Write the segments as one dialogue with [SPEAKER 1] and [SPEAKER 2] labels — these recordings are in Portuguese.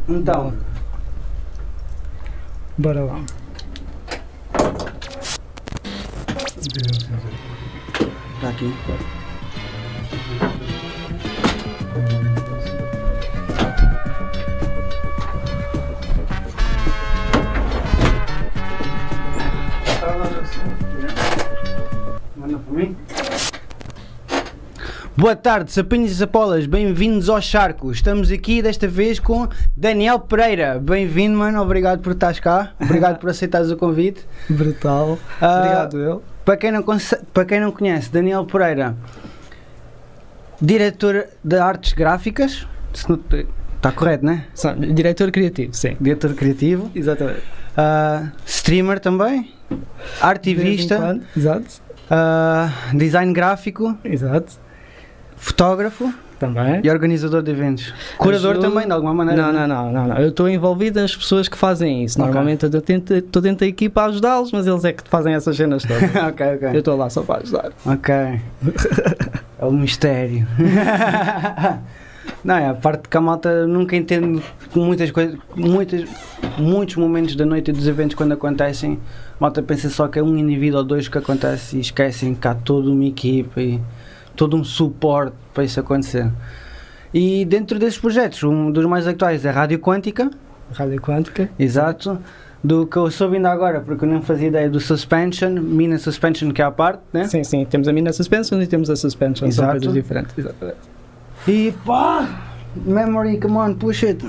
[SPEAKER 1] Então,
[SPEAKER 2] bora lá.
[SPEAKER 1] está aqui. Manda para mim. Boa tarde, sapinhos e sapolas, bem-vindos ao Charco. Estamos aqui desta vez com Daniel Pereira. Bem-vindo, mano, obrigado por estares cá, obrigado por aceitares o convite.
[SPEAKER 2] Brutal, obrigado eu.
[SPEAKER 1] Para quem não conhece, Daniel Pereira, diretor de artes gráficas, está correto, não é?
[SPEAKER 2] Diretor criativo, sim.
[SPEAKER 1] Diretor criativo.
[SPEAKER 2] Exatamente.
[SPEAKER 1] Streamer também, artivista,
[SPEAKER 2] exato.
[SPEAKER 1] Design gráfico,
[SPEAKER 2] exato.
[SPEAKER 1] Fotógrafo
[SPEAKER 2] também.
[SPEAKER 1] e organizador de eventos. Curador também, de alguma maneira?
[SPEAKER 2] Não. Eu estou envolvido nas pessoas que fazem isso. Normalmente eu estou dentro da equipa a ajudá-los, mas eles é que fazem essas cenas todas.
[SPEAKER 1] Ok.
[SPEAKER 2] Eu estou lá só para ajudar.
[SPEAKER 1] Ok. É um mistério. Não, é a parte que a malta nunca entende muitas coisas, muitos momentos da noite e dos eventos quando acontecem, a malta pensa só que é um indivíduo ou dois que acontece e esquecem que há toda uma equipa e todo um suporte para isso acontecer. E dentro desses projetos, um dos mais atuais é a Rádio Quântica.
[SPEAKER 2] Rádio Quântica.
[SPEAKER 1] Exato. Do que eu soube ainda agora, porque eu não fazia ideia do Suspension, Mina Suspension, que é a parte, né?
[SPEAKER 2] Sim, temos a Mina Suspension e temos a Suspension, são coisas diferentes. Exatamente.
[SPEAKER 1] E pá, memory, come on, push it.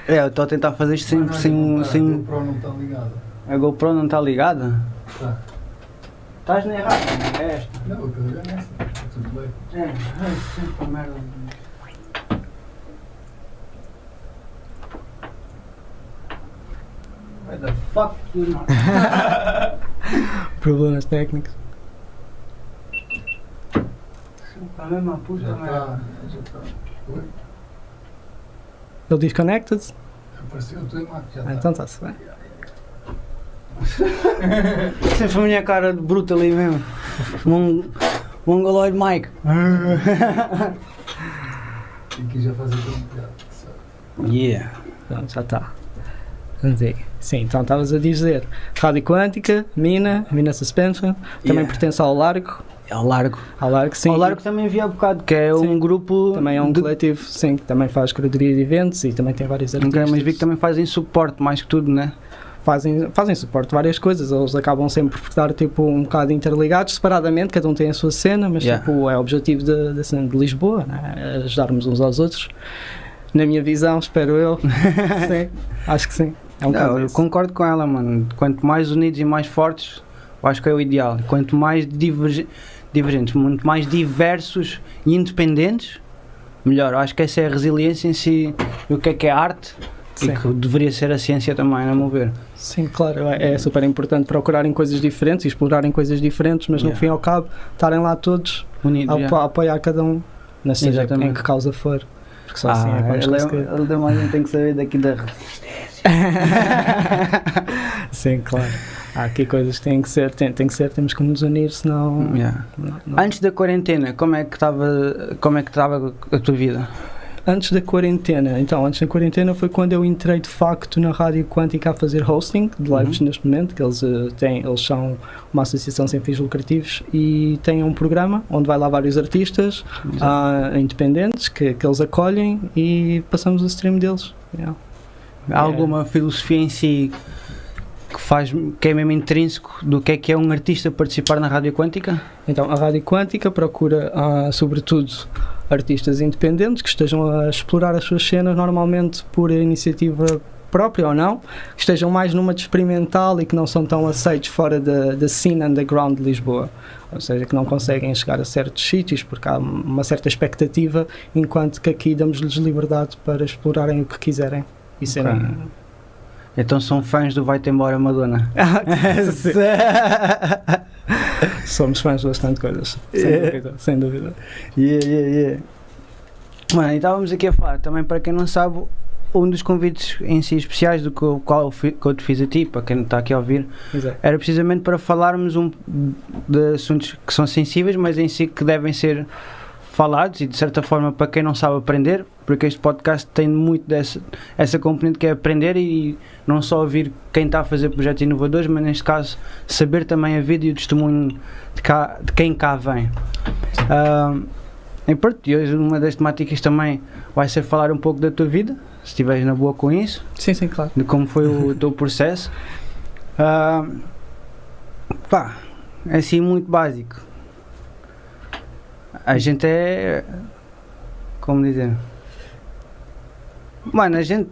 [SPEAKER 1] Eu estou a tentar fazer isto sem...
[SPEAKER 3] A GoPro não está ligada.
[SPEAKER 1] A GoPro não está ligada?
[SPEAKER 3] Tá.
[SPEAKER 1] Estás na errada, não é esta?
[SPEAKER 3] Não, eu quero ver nessa. Está tudo bem.
[SPEAKER 1] Sempre merda. Where the fuck you not?
[SPEAKER 2] Problemas técnicos.
[SPEAKER 1] Está mesmo a puta
[SPEAKER 3] Já
[SPEAKER 1] merda.
[SPEAKER 3] está. Oi?
[SPEAKER 2] Ele diz connected?
[SPEAKER 3] Apareceu o teu imagem, já está.
[SPEAKER 2] Então está-se bem.
[SPEAKER 1] Sempre a minha cara de bruto ali mesmo. Mongoloid Mike.
[SPEAKER 3] E aqui já faz aquele piada.
[SPEAKER 1] Yeah.
[SPEAKER 2] Pronto, já está. Vamos aí. Sim, então estavas a dizer Rádio Quântica, Mina Suspension, também pertence ao Largo.
[SPEAKER 1] Ao Largo.
[SPEAKER 2] Ao Largo, sim.
[SPEAKER 1] Ao Largo também vi há bocado, que é um grupo...
[SPEAKER 2] Também é um coletivo, sim, que também faz curadoria de eventos e também tem vários artistas.
[SPEAKER 1] Ok, mas vi que também fazem suporte, mais que tudo, né?
[SPEAKER 2] Fazem suporte de várias coisas, eles acabam sempre por estar tipo um bocado interligados, separadamente, cada um tem a sua cena, mas tipo, é o objetivo da cena de Lisboa, né? Ajudarmos uns aos outros. Na minha visão, espero eu. Sim, acho que sim. É
[SPEAKER 1] Eu concordo com ela, mano. Quanto mais unidos e mais fortes, eu acho que é o ideal. Quanto mais divergentes, muito mais diversos e independentes, melhor. Eu acho que essa é a resiliência em si, o que é arte. Sim. E que deveria ser a ciência também, a meu ver.
[SPEAKER 2] Sim, claro, é super importante procurarem coisas diferentes e explorarem coisas diferentes, mas no fim e ao cabo estarem lá todos unidos, a apoiar cada um, seja em que causa for. Porque só assim é que vamos conseguir.
[SPEAKER 1] Ele também tem que saber daqui da resistência.
[SPEAKER 2] Sim, claro. Há aqui coisas que têm que ser, temos que nos unir, senão... Não.
[SPEAKER 1] Antes da quarentena, como é que estava a tua vida?
[SPEAKER 2] Antes da quarentena, foi quando eu entrei de facto na Rádio Quântica a fazer hosting de lives neste momento, que eles são uma associação sem fins lucrativos e têm um programa onde vai lá vários artistas independentes que eles acolhem e passamos o stream deles.
[SPEAKER 1] Há alguma filosofia em si que é mesmo intrínseco do que é um artista participar na Rádio Quântica?
[SPEAKER 2] Então, a Rádio Quântica procura, sobretudo, artistas independentes que estejam a explorar as suas cenas, normalmente por iniciativa própria ou não, que estejam mais numa de experimental e que não são tão aceitos fora da cena underground de Lisboa. Ou seja, que não conseguem chegar a certos sítios porque há uma certa expectativa, enquanto que aqui damos-lhes liberdade para explorarem o que quiserem e serem...
[SPEAKER 1] Então são fãs do Vai-te Embora Madonna.
[SPEAKER 2] Somos fãs de bastante coisas, sem dúvida.
[SPEAKER 1] Yeah. Mano, e estávamos aqui a falar, também para quem não sabe, um dos convites em si especiais do que eu te fiz a ti, para quem está aqui a ouvir, era precisamente para falarmos de assuntos que são sensíveis, mas em si que devem ser falados e de certa forma para quem não sabe aprender, porque este podcast tem muito essa componente que é aprender e não só ouvir quem está a fazer projetos inovadores, mas neste caso saber também a vida e o testemunho de quem cá vem. E pronto, e hoje uma das temáticas também vai ser falar um pouco da tua vida, se estiveres na boa com isso.
[SPEAKER 2] Sim, claro.
[SPEAKER 1] De como foi o teu processo. Pá, é assim muito básico. A gente é... Como dizer? Mano, a gente...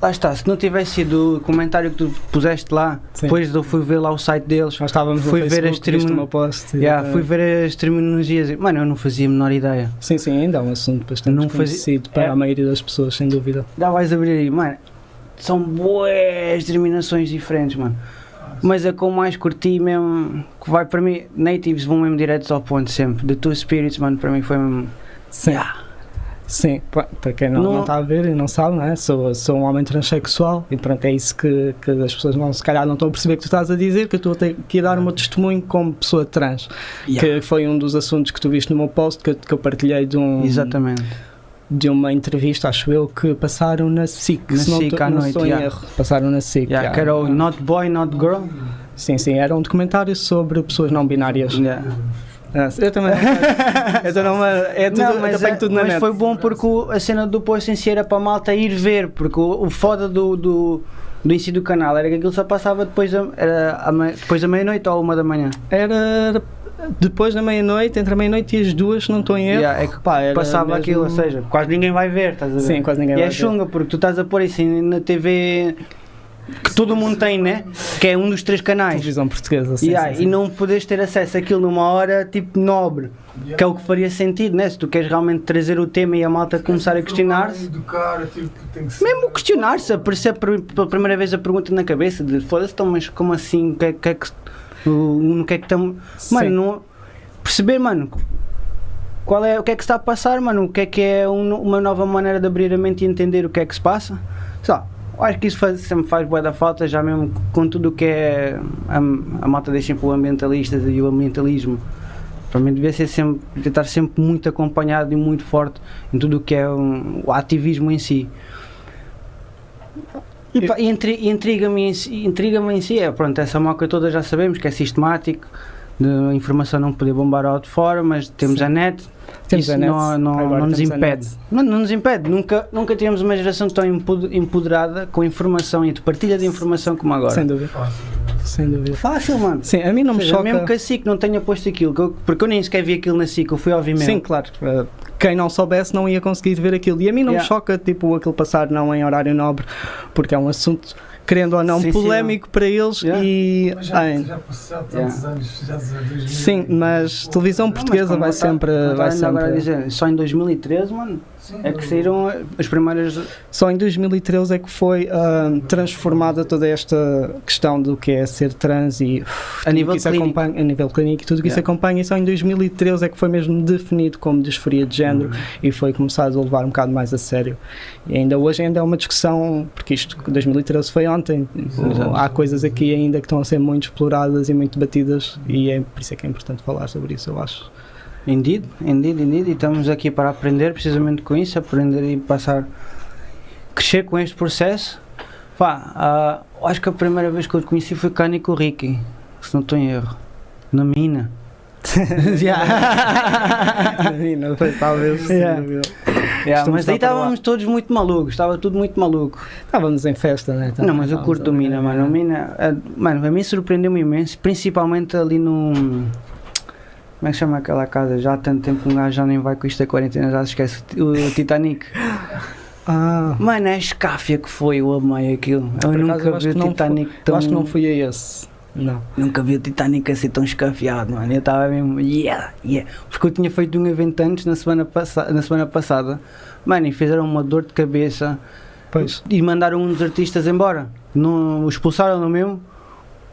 [SPEAKER 1] Lá está, se não tivesse sido o comentário que tu puseste lá,
[SPEAKER 2] Sim.
[SPEAKER 1] depois eu fui ver lá o site deles,
[SPEAKER 2] Nós estávamos no
[SPEAKER 1] fui ver
[SPEAKER 2] Facebook, viste o meu post.
[SPEAKER 1] fui ver as terminologias. Mano, eu não fazia a menor ideia.
[SPEAKER 2] Sim, ainda é um assunto bastante
[SPEAKER 1] Não
[SPEAKER 2] desconhecido para a maioria das pessoas, sem dúvida.
[SPEAKER 1] Já vais abrir aí, mano. São boas terminações diferentes, mano. Mas a que eu mais curti mesmo, que vai para mim, natives vão mesmo diretos ao ponto sempre. The Two Spirits, mano, para mim foi mesmo...
[SPEAKER 2] Sim. Sim, para quem não está a ver e não sabe, né? sou um homem transexual e pronto, é isso que as pessoas se calhar não estão a perceber que tu estás a dizer, que eu estou aqui a dar o meu testemunho como pessoa trans, que foi um dos assuntos que tu viste no meu post, que eu partilhei
[SPEAKER 1] Exatamente.
[SPEAKER 2] De uma entrevista, acho eu, que passaram na SIC,
[SPEAKER 1] se não
[SPEAKER 2] estou em erro, passaram na SIC.
[SPEAKER 1] Que era o Not Boy, Not Girl.
[SPEAKER 2] Sim, era um documentário sobre pessoas não binárias. Eu também apanho tudo na net.
[SPEAKER 1] Mas foi bom porque a cena do post em si era para a malta ir ver, porque o foda do início do canal era que aquilo só passava depois da meia-noite ou 1 da manhã.
[SPEAKER 2] Era depois da meia-noite, entre a meia-noite e as 2, se não estou em erro.
[SPEAKER 1] É que passava mesmo... aquilo, ou seja, quase ninguém vai ver, estás a ver?
[SPEAKER 2] Sim, quase ninguém vai ver.
[SPEAKER 1] E é chunga, porque tu estás a pôr isso na TV que todo mundo tem, né? Que é um dos 3 canais.
[SPEAKER 2] Televisão portuguesa, sim.
[SPEAKER 1] E não podes ter acesso àquilo numa hora tipo nobre, que é o que faria sentido, né? Se tu queres realmente trazer o tema e a malta começar a questionar-se, mesmo questionar-se, aparecer pela primeira vez a pergunta na cabeça de foda-se, então, mas como assim? O que é que estamos. Mano, não perceber, mano. O que é que se está a passar, mano? O que é uma nova maneira de abrir a mente e entender o que é que se passa? Só. Acho que isso sempre faz bué da falta, já mesmo com tudo o que é a malta deixa para o ambientalistas e o ambientalismo. Para mim devia estar sempre muito acompanhado e muito forte em tudo o que é o ativismo em si. E intriga-me em si, pronto, essa moca toda já sabemos que é sistemático, de informação não poder bombar ao de fora, mas temos a net. Isso não nos impede. Não nos impede. Nunca tivemos uma geração tão empoderada com informação e de partilha de informação como agora.
[SPEAKER 2] Sem dúvida.
[SPEAKER 1] Fácil, mano.
[SPEAKER 2] Sim, a mim não me choca.
[SPEAKER 1] Mesmo que a SIC não tenha posto aquilo, porque eu nem sequer vi aquilo na SIC, eu fui ouvir mesmo.
[SPEAKER 2] Sim, claro. Quem não soubesse não ia conseguir ver aquilo. E a mim não me choca, tipo, aquilo passar não em horário nobre, porque é um assunto, querendo ou não, polémico para eles. E
[SPEAKER 3] já passou tantos anos, já 2000.
[SPEAKER 2] Sim, mas televisão portuguesa vai sempre.
[SPEAKER 1] Agora dizer, só em 2013, mano, é que saíram as primeiras.
[SPEAKER 2] Só em 2013 é que foi transformada toda esta questão do que é ser trans e
[SPEAKER 1] a nível clínico.
[SPEAKER 2] A nível clínico e tudo que isso acompanha. E só em 2013 é que foi mesmo definido como disforia de género e foi começado a levar um bocado mais a sério. E ainda hoje é uma discussão, porque isto 2013 foi ontem. Há coisas aqui ainda que estão a ser muito exploradas e muito debatidas e é por isso é que é importante falar sobre isso, eu acho.
[SPEAKER 1] Indeed, e estamos aqui para aprender precisamente com isso, aprender e crescer com este processo. Acho que a primeira vez que eu te conheci foi com a Nico Ricky, se não estou em erro, na mina.
[SPEAKER 2] Na mina, foi talvez.
[SPEAKER 1] Mas aí estávamos todos muito malucos, estava tudo muito maluco.
[SPEAKER 2] Estávamos em festa, né?
[SPEAKER 1] Não, mas eu curto o Mina, mano. O Mina, mano, a mim surpreendeu-me imenso, principalmente ali no... Como é que chama aquela casa? Já há tanto tempo que um gajo já nem vai com isto da quarentena, já se esquece o Titanic. Mano, a escáfia que foi, eu amei aquilo. Eu nunca vi o Titanic tão...
[SPEAKER 2] Eu acho que não fui a esse. Não.
[SPEAKER 1] Nunca vi o Titanic assim tão escafiado, mano. Eu estava mesmo, porque eu tinha feito um evento antes na semana passada, mano, e fizeram uma dor de cabeça.
[SPEAKER 2] Pois.
[SPEAKER 1] E mandaram um dos artistas embora. Não, expulsaram-no mesmo,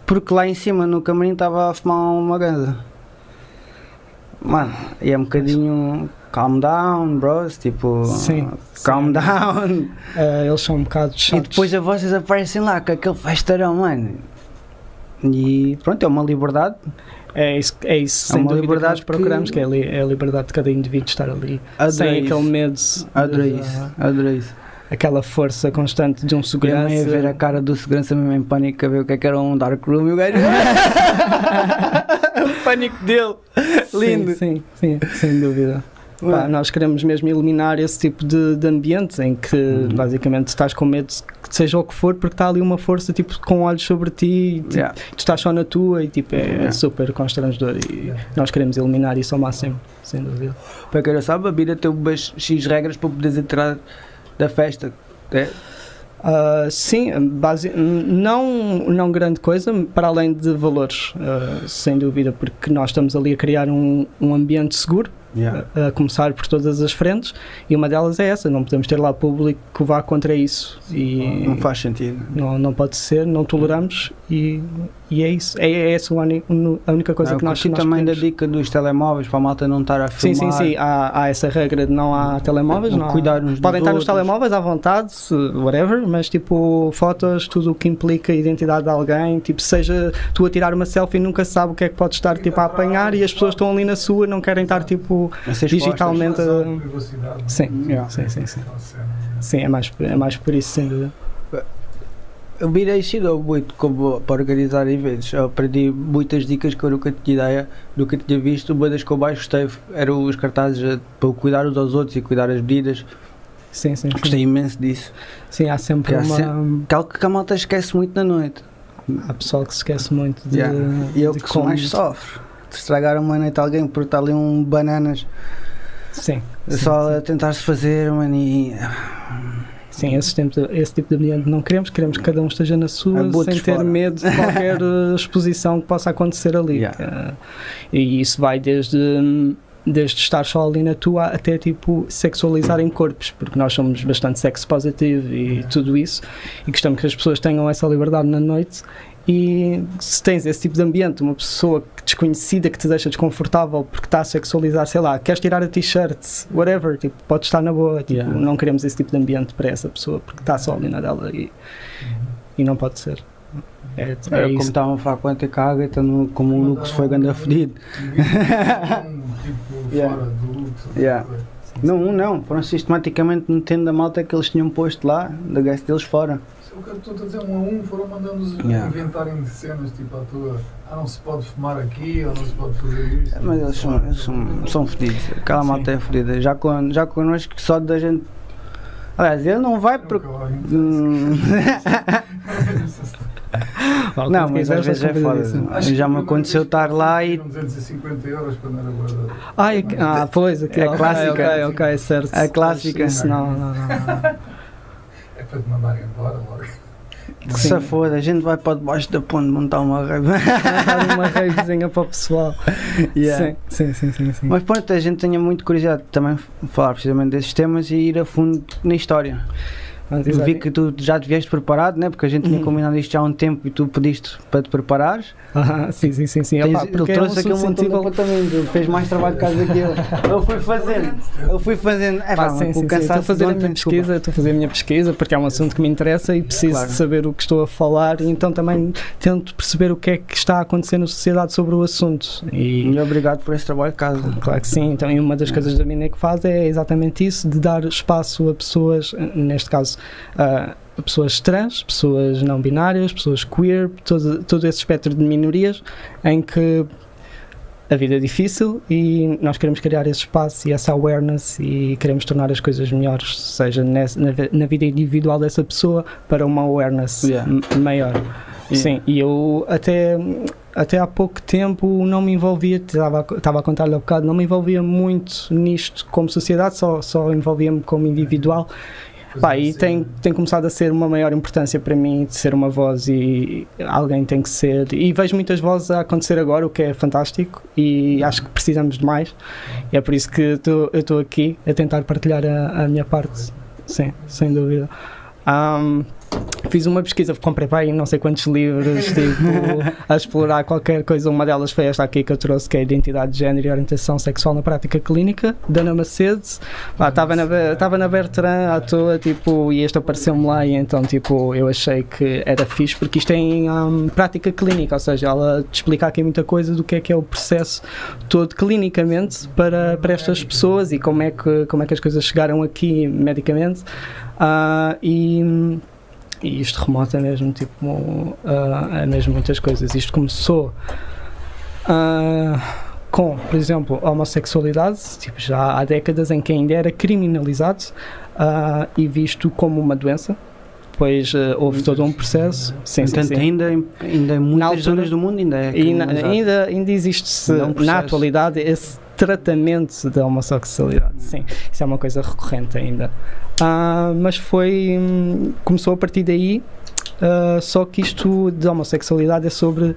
[SPEAKER 1] porque lá em cima no camarim estava a fumar uma ganza. Mano, e é um bocadinho calm down, bros, tipo,
[SPEAKER 2] sim,
[SPEAKER 1] calm down.
[SPEAKER 2] Eles são um bocado chatos.
[SPEAKER 1] E depois a vocês aparecem lá com aquele festarão, mano. E pronto, é uma liberdade.
[SPEAKER 2] É isso sem
[SPEAKER 1] uma
[SPEAKER 2] dúvida que
[SPEAKER 1] liberdade
[SPEAKER 2] nós procuramos,
[SPEAKER 1] que-
[SPEAKER 2] que é a liberdade de cada indivíduo estar ali, sem aquele medo,
[SPEAKER 1] Adorei isso.
[SPEAKER 2] aquela força constante de um
[SPEAKER 1] Segurança.
[SPEAKER 2] segurança.
[SPEAKER 1] Ver a cara do segurança mesmo em pânico a ver o que era um dark room e o gajo. O pânico dele. Lindo.
[SPEAKER 2] Sim, sem dúvida. Pá, nós queremos mesmo eliminar esse tipo de ambiente em que basicamente estás com medo que seja o que for, porque está ali uma força tipo com olhos sobre ti e tipo, tu estás só na tua e tipo, é super constrangedor e nós queremos eliminar isso ao máximo, sem dúvida.
[SPEAKER 1] Para quem não sabe, a Bira tem umas X regras para poderes entrar da festa. É?
[SPEAKER 2] Sim, não grande coisa, para além de valores, sem dúvida, porque nós estamos ali a criar um ambiente seguro, a começar por todas as frentes, e uma delas é essa, não podemos ter lá público que vá contra isso. E
[SPEAKER 1] não faz sentido.
[SPEAKER 2] Não pode ser, não toleramos e é isso. É essa a única coisa que nós
[SPEAKER 1] também
[SPEAKER 2] queremos.
[SPEAKER 1] da dica dos telemóveis, para a malta não estar a filmar.
[SPEAKER 2] Sim, há essa regra de não há telemóveis. Não
[SPEAKER 1] cuidar uns
[SPEAKER 2] podem estar nos
[SPEAKER 1] outros.
[SPEAKER 2] telemóveis à vontade, whatever, mas tipo fotos, tudo o que implica a identidade de alguém, tipo seja tu a tirar uma selfie nunca se sabe o que é que pode estar tipo a apanhar e as pessoas estão ali na sua, não querem estar tipo digitalmente. Sim. Sim, é mais por isso, sem dúvida.
[SPEAKER 1] Eu virei sido muito como para organizar eventos. Eu aprendi muitas dicas que eu nunca tinha ideia, nunca tinha visto. Uma das que eu mais gostei eram os cartazes para cuidar uns aos outros e cuidar as medidas.
[SPEAKER 2] Sim.
[SPEAKER 1] Gostei imenso disso.
[SPEAKER 2] Sim, há sempre
[SPEAKER 1] que é algo que a malta esquece muito na noite.
[SPEAKER 2] Há pessoal que se esquece muito de.
[SPEAKER 1] E é o que mais sofre. De estragar uma noite a alguém por estar ali bananas.
[SPEAKER 2] Sim.
[SPEAKER 1] Só a tentar-se fazer, mano, e...
[SPEAKER 2] Sim, esse tipo de ambiente não queremos que cada um esteja na sua, sem ter medo de qualquer exposição que possa acontecer ali. E isso vai desde estar só ali na tua até tipo sexualizar em corpos, porque nós somos bastante sex positive e tudo isso, e gostamos que as pessoas tenham essa liberdade na noite. E se tens esse tipo de ambiente, uma pessoa desconhecida que te deixa desconfortável porque está a sexualizar, sei lá, queres tirar a t-shirt, whatever, tipo, pode estar na boa, tipo, não queremos esse tipo de ambiente para essa pessoa porque está só ali na dela e não pode ser. É
[SPEAKER 1] como
[SPEAKER 2] isso.
[SPEAKER 1] estavam a falar quanto é que a Ágata, como o Lucas foi ganda fedido. Não, foram sistematicamente metendo a malta que eles tinham posto lá, da guest deles fora.
[SPEAKER 3] O que eu estou a dizer, um a um, foram mandando-os inventarem cenas tipo à tua. Não se pode fumar aqui, ou não se pode fazer isso.
[SPEAKER 1] Mas eles são fedidos, aquela malta é fedida. Já connosco, só da gente. Aliás, ele não vai porque. Não, mas às vezes é foda. Já me aconteceu estar lá e.
[SPEAKER 3] 250 euros para não era guardado.
[SPEAKER 2] Pois,
[SPEAKER 1] é a clássica.
[SPEAKER 2] Ok, certo.
[SPEAKER 1] A clássica.
[SPEAKER 2] Isso, não.
[SPEAKER 3] É para te mandarem embora logo.
[SPEAKER 1] Que se foda, a gente vai para debaixo da ponte montar uma rave.
[SPEAKER 2] Uma ravezinha para o pessoal. Sim.
[SPEAKER 1] Mas pronto, a gente tinha muito curiosidade de também falar precisamente desses temas e ir a fundo na história. Eu vi que tu já te vieste preparado, né? Porque a gente tinha combinado isto já há um tempo e tu pediste para te preparares.
[SPEAKER 2] Sim.
[SPEAKER 1] Ele trouxe aquele montão de apontamento, ele fez mais trabalho de casa que eu. Eu fui fazendo.
[SPEAKER 2] Estou a fazer a minha pesquisa porque é um assunto que me interessa e preciso de saber o que estou a falar e então também tento perceber o que é que está a acontecer na sociedade sobre o assunto.
[SPEAKER 1] E obrigado por esse trabalho de casa.
[SPEAKER 2] Claro que sim, então uma das coisas da Mina que faz é exatamente isso, de dar espaço a pessoas, neste caso pessoas trans, pessoas não binárias, pessoas queer, todo esse espectro de minorias em que a vida é difícil e nós queremos criar esse espaço e essa awareness e queremos tornar as coisas melhores, seja na vida individual dessa pessoa para uma awareness maior. Sim, e eu até há pouco tempo não me envolvia, estava a contar-lhe há bocado, não me envolvia muito nisto como sociedade, só envolvia-me como individual. E tem começado a ser uma maior importância para mim de ser uma voz e alguém tem que ser, e vejo muitas vozes a acontecer agora, o que é fantástico e acho que precisamos de mais e é por isso que eu estou aqui a tentar partilhar a minha parte, sim, sem dúvida. fiz uma pesquisa, comprei para aí não sei quantos livros, tipo, a explorar qualquer coisa. Uma delas foi esta aqui que eu trouxe, que é a Identidade de Género e Orientação Sexual na Prática Clínica, da Ana Macedo. Estava na Bertrand à toa, tipo, e este apareceu-me lá, e então, tipo, eu achei que era fixe, porque isto é em prática clínica, ou seja, ela te explica aqui muita coisa do que é o processo todo clinicamente para estas pessoas e como é que as coisas chegaram aqui medicamente. E isto remota mesmo, tipo, a mesmo muitas coisas. Isto começou com, por exemplo, a homossexualidade, tipo, já há décadas em que ainda era criminalizado e visto como uma doença. Depois houve todo um processo.
[SPEAKER 1] Portanto, ainda em muitas zonas do mundo ainda é criminalizado.
[SPEAKER 2] Ainda existe na atualidade esse tratamento da homossexualidade. Sim, isso é uma coisa recorrente ainda. Mas começou a partir daí, só que isto de homossexualidade é sobre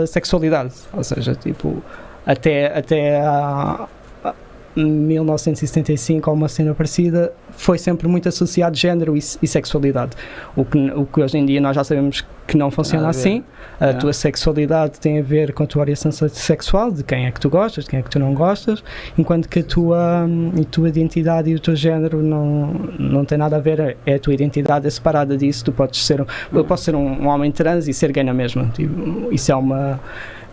[SPEAKER 2] sexualidade, ou seja, tipo, até 1975 ou uma cena parecida, foi sempre muito associado género e sexualidade, o que hoje em dia nós já sabemos que não funciona assim. A tua sexualidade tem a ver com a tua orientação sexual, de quem é que tu gostas, de quem é que tu não gostas, enquanto que a tua identidade e o teu género não tem nada a ver, a tua identidade é separada disso. Eu posso ser um homem trans e ser gay na mesma, tipo, isso é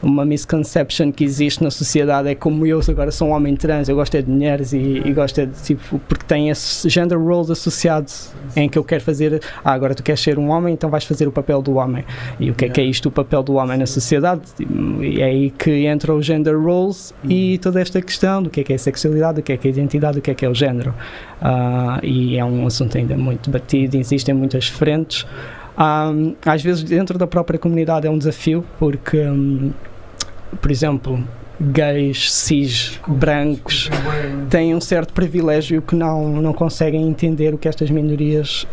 [SPEAKER 2] uma misconception que existe na sociedade. É como eu agora sou um homem trans, eu gosto de mulheres e gosto de, tipo, porque tem esse gender roles associados em que eu quero fazer, agora tu queres ser um homem, então vais fazer o papel do homem. E o que é isto, o papel do homem na sociedade? E é aí que entra o gender roles e toda esta questão do que é sexualidade, o que é identidade, o que é o género. E é um assunto ainda muito debatido, existem muitas frentes. Às vezes dentro da própria comunidade é um desafio, porque por exemplo, gays, cis, brancos têm um certo privilégio que não conseguem entender o que estas minorias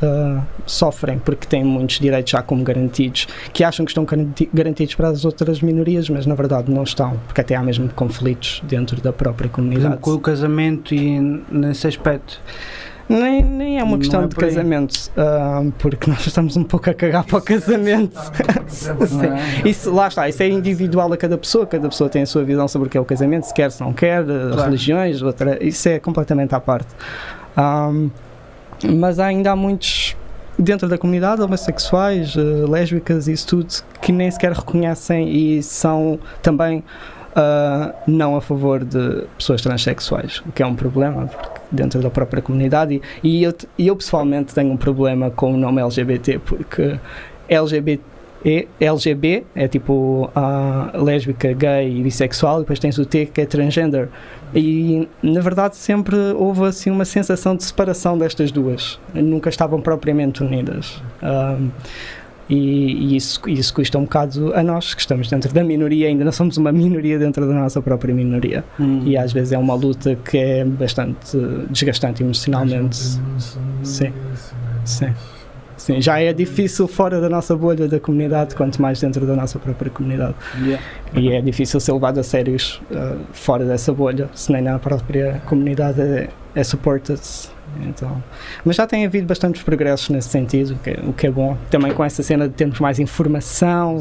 [SPEAKER 2] sofrem, porque têm muitos direitos já como garantidos, que acham que estão garantidos para as outras minorias, mas na verdade não estão, porque até há mesmo conflitos dentro da própria comunidade.
[SPEAKER 1] Por exemplo, com o casamento e nesse aspecto.
[SPEAKER 2] Nem é uma questão de casamento, porque nós estamos um pouco a cagar para o casamento. Isso, lá está, isso é individual a cada pessoa tem a sua visão sobre o que é o casamento, se quer, se não quer, religiões, isso é completamente à parte. Mas ainda há muitos dentro da comunidade, homossexuais, lésbicas e isso tudo, que nem sequer reconhecem e são também não a favor de pessoas transexuais, o que é um problema, porque dentro da própria comunidade, e eu pessoalmente tenho um problema com o nome LGBT, porque LGB é tipo lésbica, gay e bissexual, e depois tens o T, que é transgender, e na verdade sempre houve assim uma sensação de separação destas duas, nunca estavam propriamente unidas. E isso custa um bocado a nós que estamos dentro da minoria, ainda não somos uma minoria dentro da nossa própria minoria, e às vezes é uma luta que é bastante desgastante emocionalmente. Sim, já é difícil fora da nossa bolha da comunidade, quanto mais dentro da nossa própria comunidade. E é difícil ser levado a sérios fora dessa bolha, se nem na própria comunidade é supported. Então, mas já tem havido bastantes progressos nesse sentido, o que é bom. Também com essa cena de termos mais informação,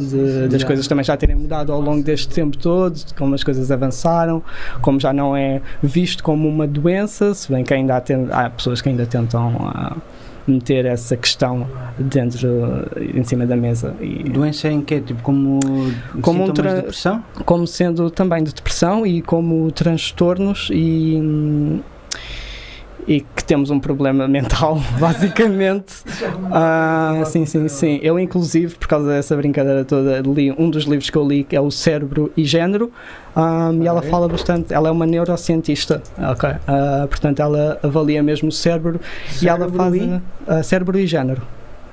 [SPEAKER 2] das coisas também já terem mudado ao longo deste tempo todo, como as coisas avançaram, como já não é visto como uma doença, se bem que ainda há pessoas que ainda tentam meter essa questão em cima da mesa.
[SPEAKER 1] Doença em quê? Tipo, como sintomas de depressão?
[SPEAKER 2] Como sendo também de depressão e como transtornos e que temos um problema mental, basicamente. Sim. Eu, inclusive, por causa dessa brincadeira toda, li um dos livros que eu li, que é o Cérebro e Género, e ela fala bastante, ela é uma neurocientista, portanto ela avalia mesmo o cérebro e ela faz Cérebro e Género.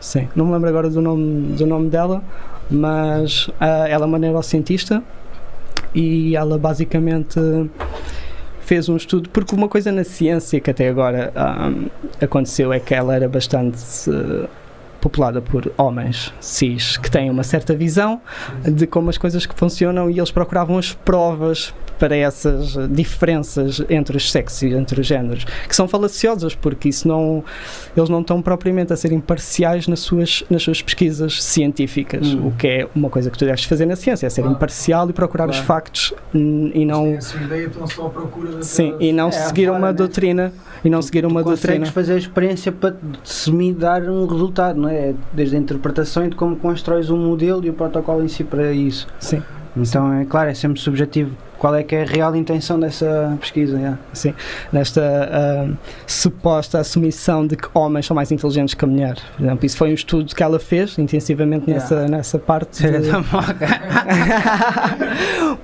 [SPEAKER 2] Sim, não me lembro agora do nome dela, mas ela é uma neurocientista e ela basicamente fez um estudo, porque uma coisa na ciência que até agora aconteceu é que ela era bastante populada por homens cis que têm uma certa visão de como as coisas que funcionam, e eles procuravam as provas para essas diferenças entre os sexos e entre os géneros, que são falaciosas, porque eles não estão propriamente a ser imparciais nas suas pesquisas científicas, o que é uma coisa que tu deves fazer na ciência, é ser imparcial e procurar os factos e não... Sim, e não seguir uma doutrina. E não seguir uma doutrina.
[SPEAKER 1] Consegues fazer a experiência para se dar um resultado, não é? Desde a interpretação e de como constróis um modelo e o protocolo em si para isso.
[SPEAKER 2] Sim.
[SPEAKER 1] Então, é claro, é sempre subjetivo. Qual é que é a real intenção dessa pesquisa? Yeah.
[SPEAKER 2] Sim, nesta suposta assumição de que homens são mais inteligentes que a mulher. Por exemplo, isso foi um estudo que ela fez intensivamente nessa parte.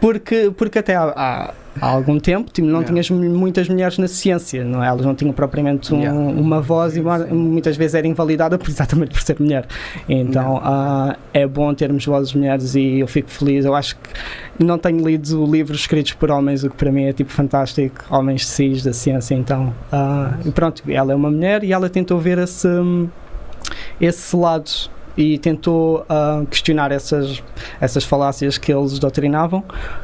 [SPEAKER 2] Porque até há algum tempo não tinhas muitas mulheres na ciência, não é? Elas não tinham propriamente uma voz e muitas vezes era invalidada exatamente por ser mulher. Então é bom termos vozes mulheres e eu fico feliz. Eu acho que não tenho lido livros escritos por homens, o que para mim é tipo fantástico, homens cis da ciência. Então e pronto, ela é uma mulher e ela tentou ver esse lado e tentou questionar essas falácias que eles doutrinavam,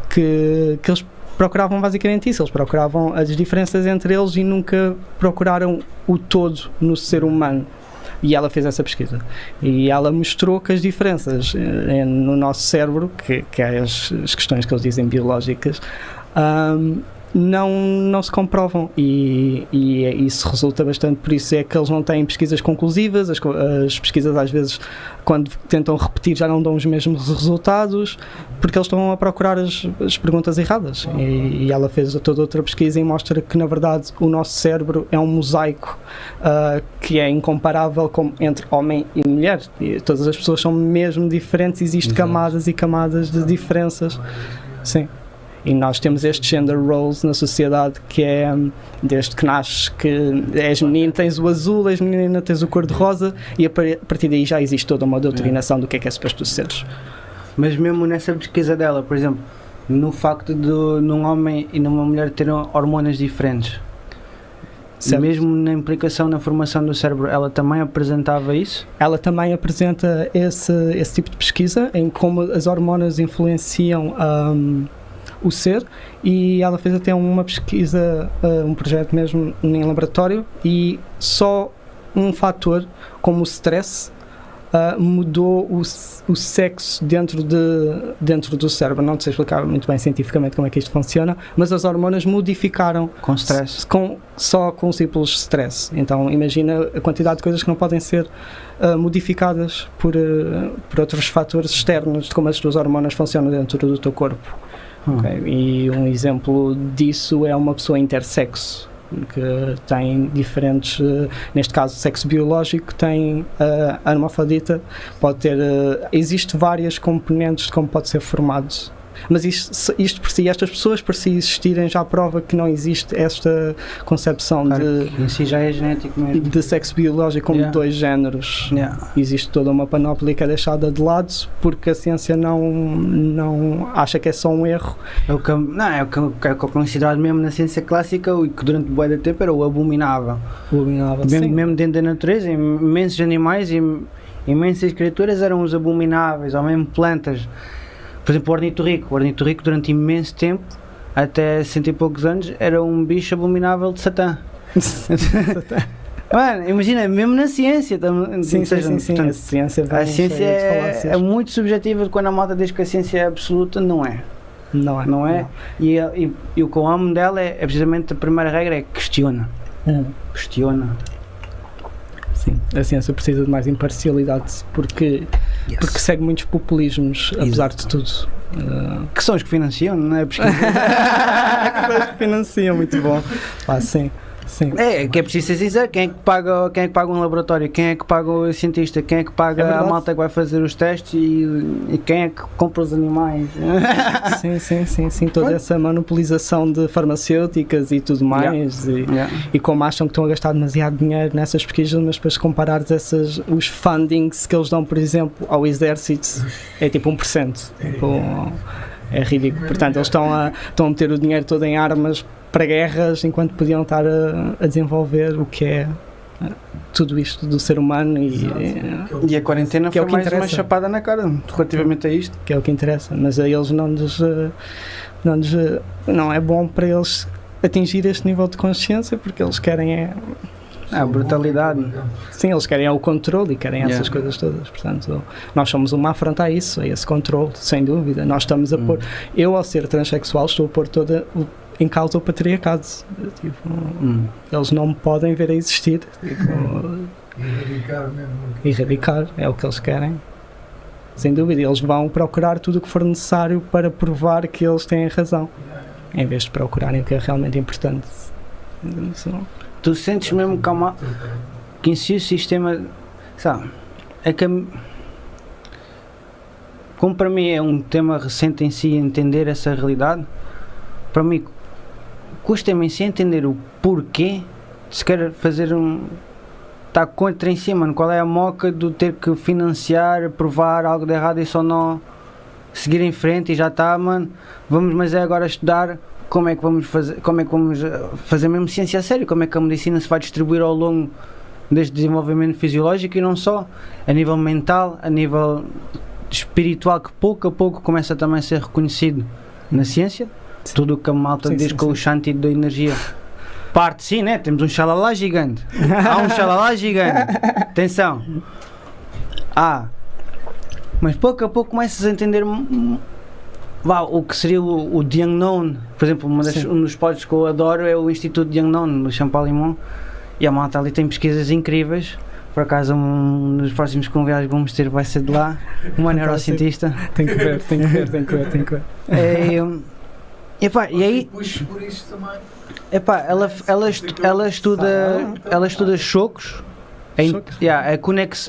[SPEAKER 2] que eles procuravam basicamente isso, eles procuravam as diferenças entre eles e nunca procuraram o todo no ser humano. E ela fez essa pesquisa e ela mostrou que as diferenças no nosso cérebro, que é as questões que eles dizem biológicas, não se comprovam e isso resulta bastante, por isso é que eles não têm pesquisas conclusivas, as pesquisas às vezes quando tentam repetir já não dão os mesmos resultados, porque eles estão a procurar as perguntas erradas e ela fez toda outra pesquisa e mostra que na verdade o nosso cérebro é um mosaico que é incomparável entre homem e mulher, e todas as pessoas são mesmo diferentes, existem camadas e camadas de diferenças. Sim. E nós temos estes gender roles na sociedade que é, desde que nasces, que és menino tens o azul, és menina tens o cor-de-rosa, e a partir daí já existe toda uma doutrinação do que é suposto tu seres.
[SPEAKER 1] Mas mesmo nessa pesquisa dela, por exemplo, no facto de num homem e numa mulher terem hormonas diferentes, certo, mesmo na implicação na formação do cérebro, ela também apresentava isso?
[SPEAKER 2] Ela também apresenta esse tipo de pesquisa, em como as hormonas influenciam o ser, e ela fez até uma pesquisa, um projeto mesmo em laboratório, e só um fator como o stress mudou o sexo dentro do cérebro. Não sei explicar muito bem cientificamente como é que isto funciona, mas as hormonas modificaram
[SPEAKER 1] com stress,
[SPEAKER 2] só com simples stress. Então imagina a quantidade de coisas que não podem ser modificadas por outros fatores externos de como as tuas hormonas funcionam dentro do teu corpo. Okay. E um exemplo disso é uma pessoa intersexo, que tem diferentes, neste caso sexo biológico, tem a hermafrodita, pode ter, existe várias componentes de como pode ser formado. Mas isto por si, estas pessoas por si existirem já prova que não existe esta concepção
[SPEAKER 1] em si já é genético mesmo,
[SPEAKER 2] de sexo biológico como dois géneros. Existe toda uma panóplia que é deixada de lado porque a ciência não acha que é só um erro.
[SPEAKER 1] É o que é considerado mesmo na ciência clássica, e que durante o bué de tempo era o abominável. Mesmo dentro da natureza, imensos animais e imensas criaturas eram os abomináveis, ou mesmo plantas. Por exemplo, o ornitorrico durante imenso tempo, até 100 e poucos anos, era um bicho abominável de Satã. Mano, imagina, mesmo na ciência.
[SPEAKER 2] Sim. Portanto, a ciência
[SPEAKER 1] é muito subjetiva. Quando a malta diz que a ciência é absoluta, não é. Não é. E o que eu amo dela é precisamente a primeira regra, é questiona. Questiona.
[SPEAKER 2] Sim, a ciência precisa de mais imparcialidade porque segue muitos populismos, apesar de tudo.
[SPEAKER 1] Que são os que financiam, não é?
[SPEAKER 2] Que são os que financiam, muito bom. Sim.
[SPEAKER 1] É que é preciso ser sincero, quem é que paga um laboratório, quem é que paga o cientista, quem é que paga a malta que vai fazer os testes e quem é que compra os animais.
[SPEAKER 2] Sim, toda essa monopolização de farmacêuticas e tudo mais, e como acham que estão a gastar demasiado dinheiro nessas pesquisas, mas depois comparares os fundings que eles dão, por exemplo, ao exército, é tipo 1%. É ridículo. Portanto, eles estão a meter o dinheiro todo em armas para guerras, enquanto podiam estar a desenvolver o que é tudo isto do ser humano
[SPEAKER 1] E a quarentena
[SPEAKER 2] que é
[SPEAKER 1] foi
[SPEAKER 2] o que
[SPEAKER 1] mais uma
[SPEAKER 2] interessa.
[SPEAKER 1] chapada na cara relativamente a isto.
[SPEAKER 2] que é o que interessa, mas a eles não é bom para eles atingir este nível de consciência, porque eles querem
[SPEAKER 1] A brutalidade.
[SPEAKER 2] sim, eles querem o controle e querem essas
[SPEAKER 1] Yeah.
[SPEAKER 2] coisas todas, portanto nós somos uma afronta a isso, a esse controle, sem dúvida. Nós estamos a pôr, eu ao ser transexual estou a pôr em causa o patriarcado, tipo, eles não me podem ver a existir, tipo,
[SPEAKER 3] Erradicar mesmo.
[SPEAKER 2] erradicar, é o que eles querem, sem dúvida. Eles vão procurar tudo o que for necessário para provar que eles têm razão, em vez de procurarem o que é realmente importante.
[SPEAKER 1] Tu sentes mesmo que em si o sistema, sabe, é que como para mim é um tema recente em si entender essa realidade, para mim custa-me em si entender o porquê de se querer fazer está contra em si, mano, qual é a moca do ter que financiar, provar algo de errado e só não seguir em frente e já está, mano, mas é agora estudar como é que vamos fazer mesmo ciência a sério, como é que a medicina se vai distribuir ao longo deste desenvolvimento fisiológico e não só, a nível mental, a nível espiritual, que pouco a pouco começa também a ser reconhecido na ciência. Sim. Tudo o que a malta diz com o Shanti da energia parte sim, né? Temos um xalala gigante, há um xalala gigante, atenção, mas pouco a pouco começas a entender o que seria o The Unknown. Por exemplo, um dos pods que eu adoro é o Instituto The Unknown do Champalimont, e a malta ali tem pesquisas incríveis. Por acaso um dos próximos convidados que vamos ter vai ser de lá, uma neurocientista.
[SPEAKER 2] Tem que ver.
[SPEAKER 1] E aí
[SPEAKER 3] Puxo por isto também.
[SPEAKER 1] ela estuda chocos.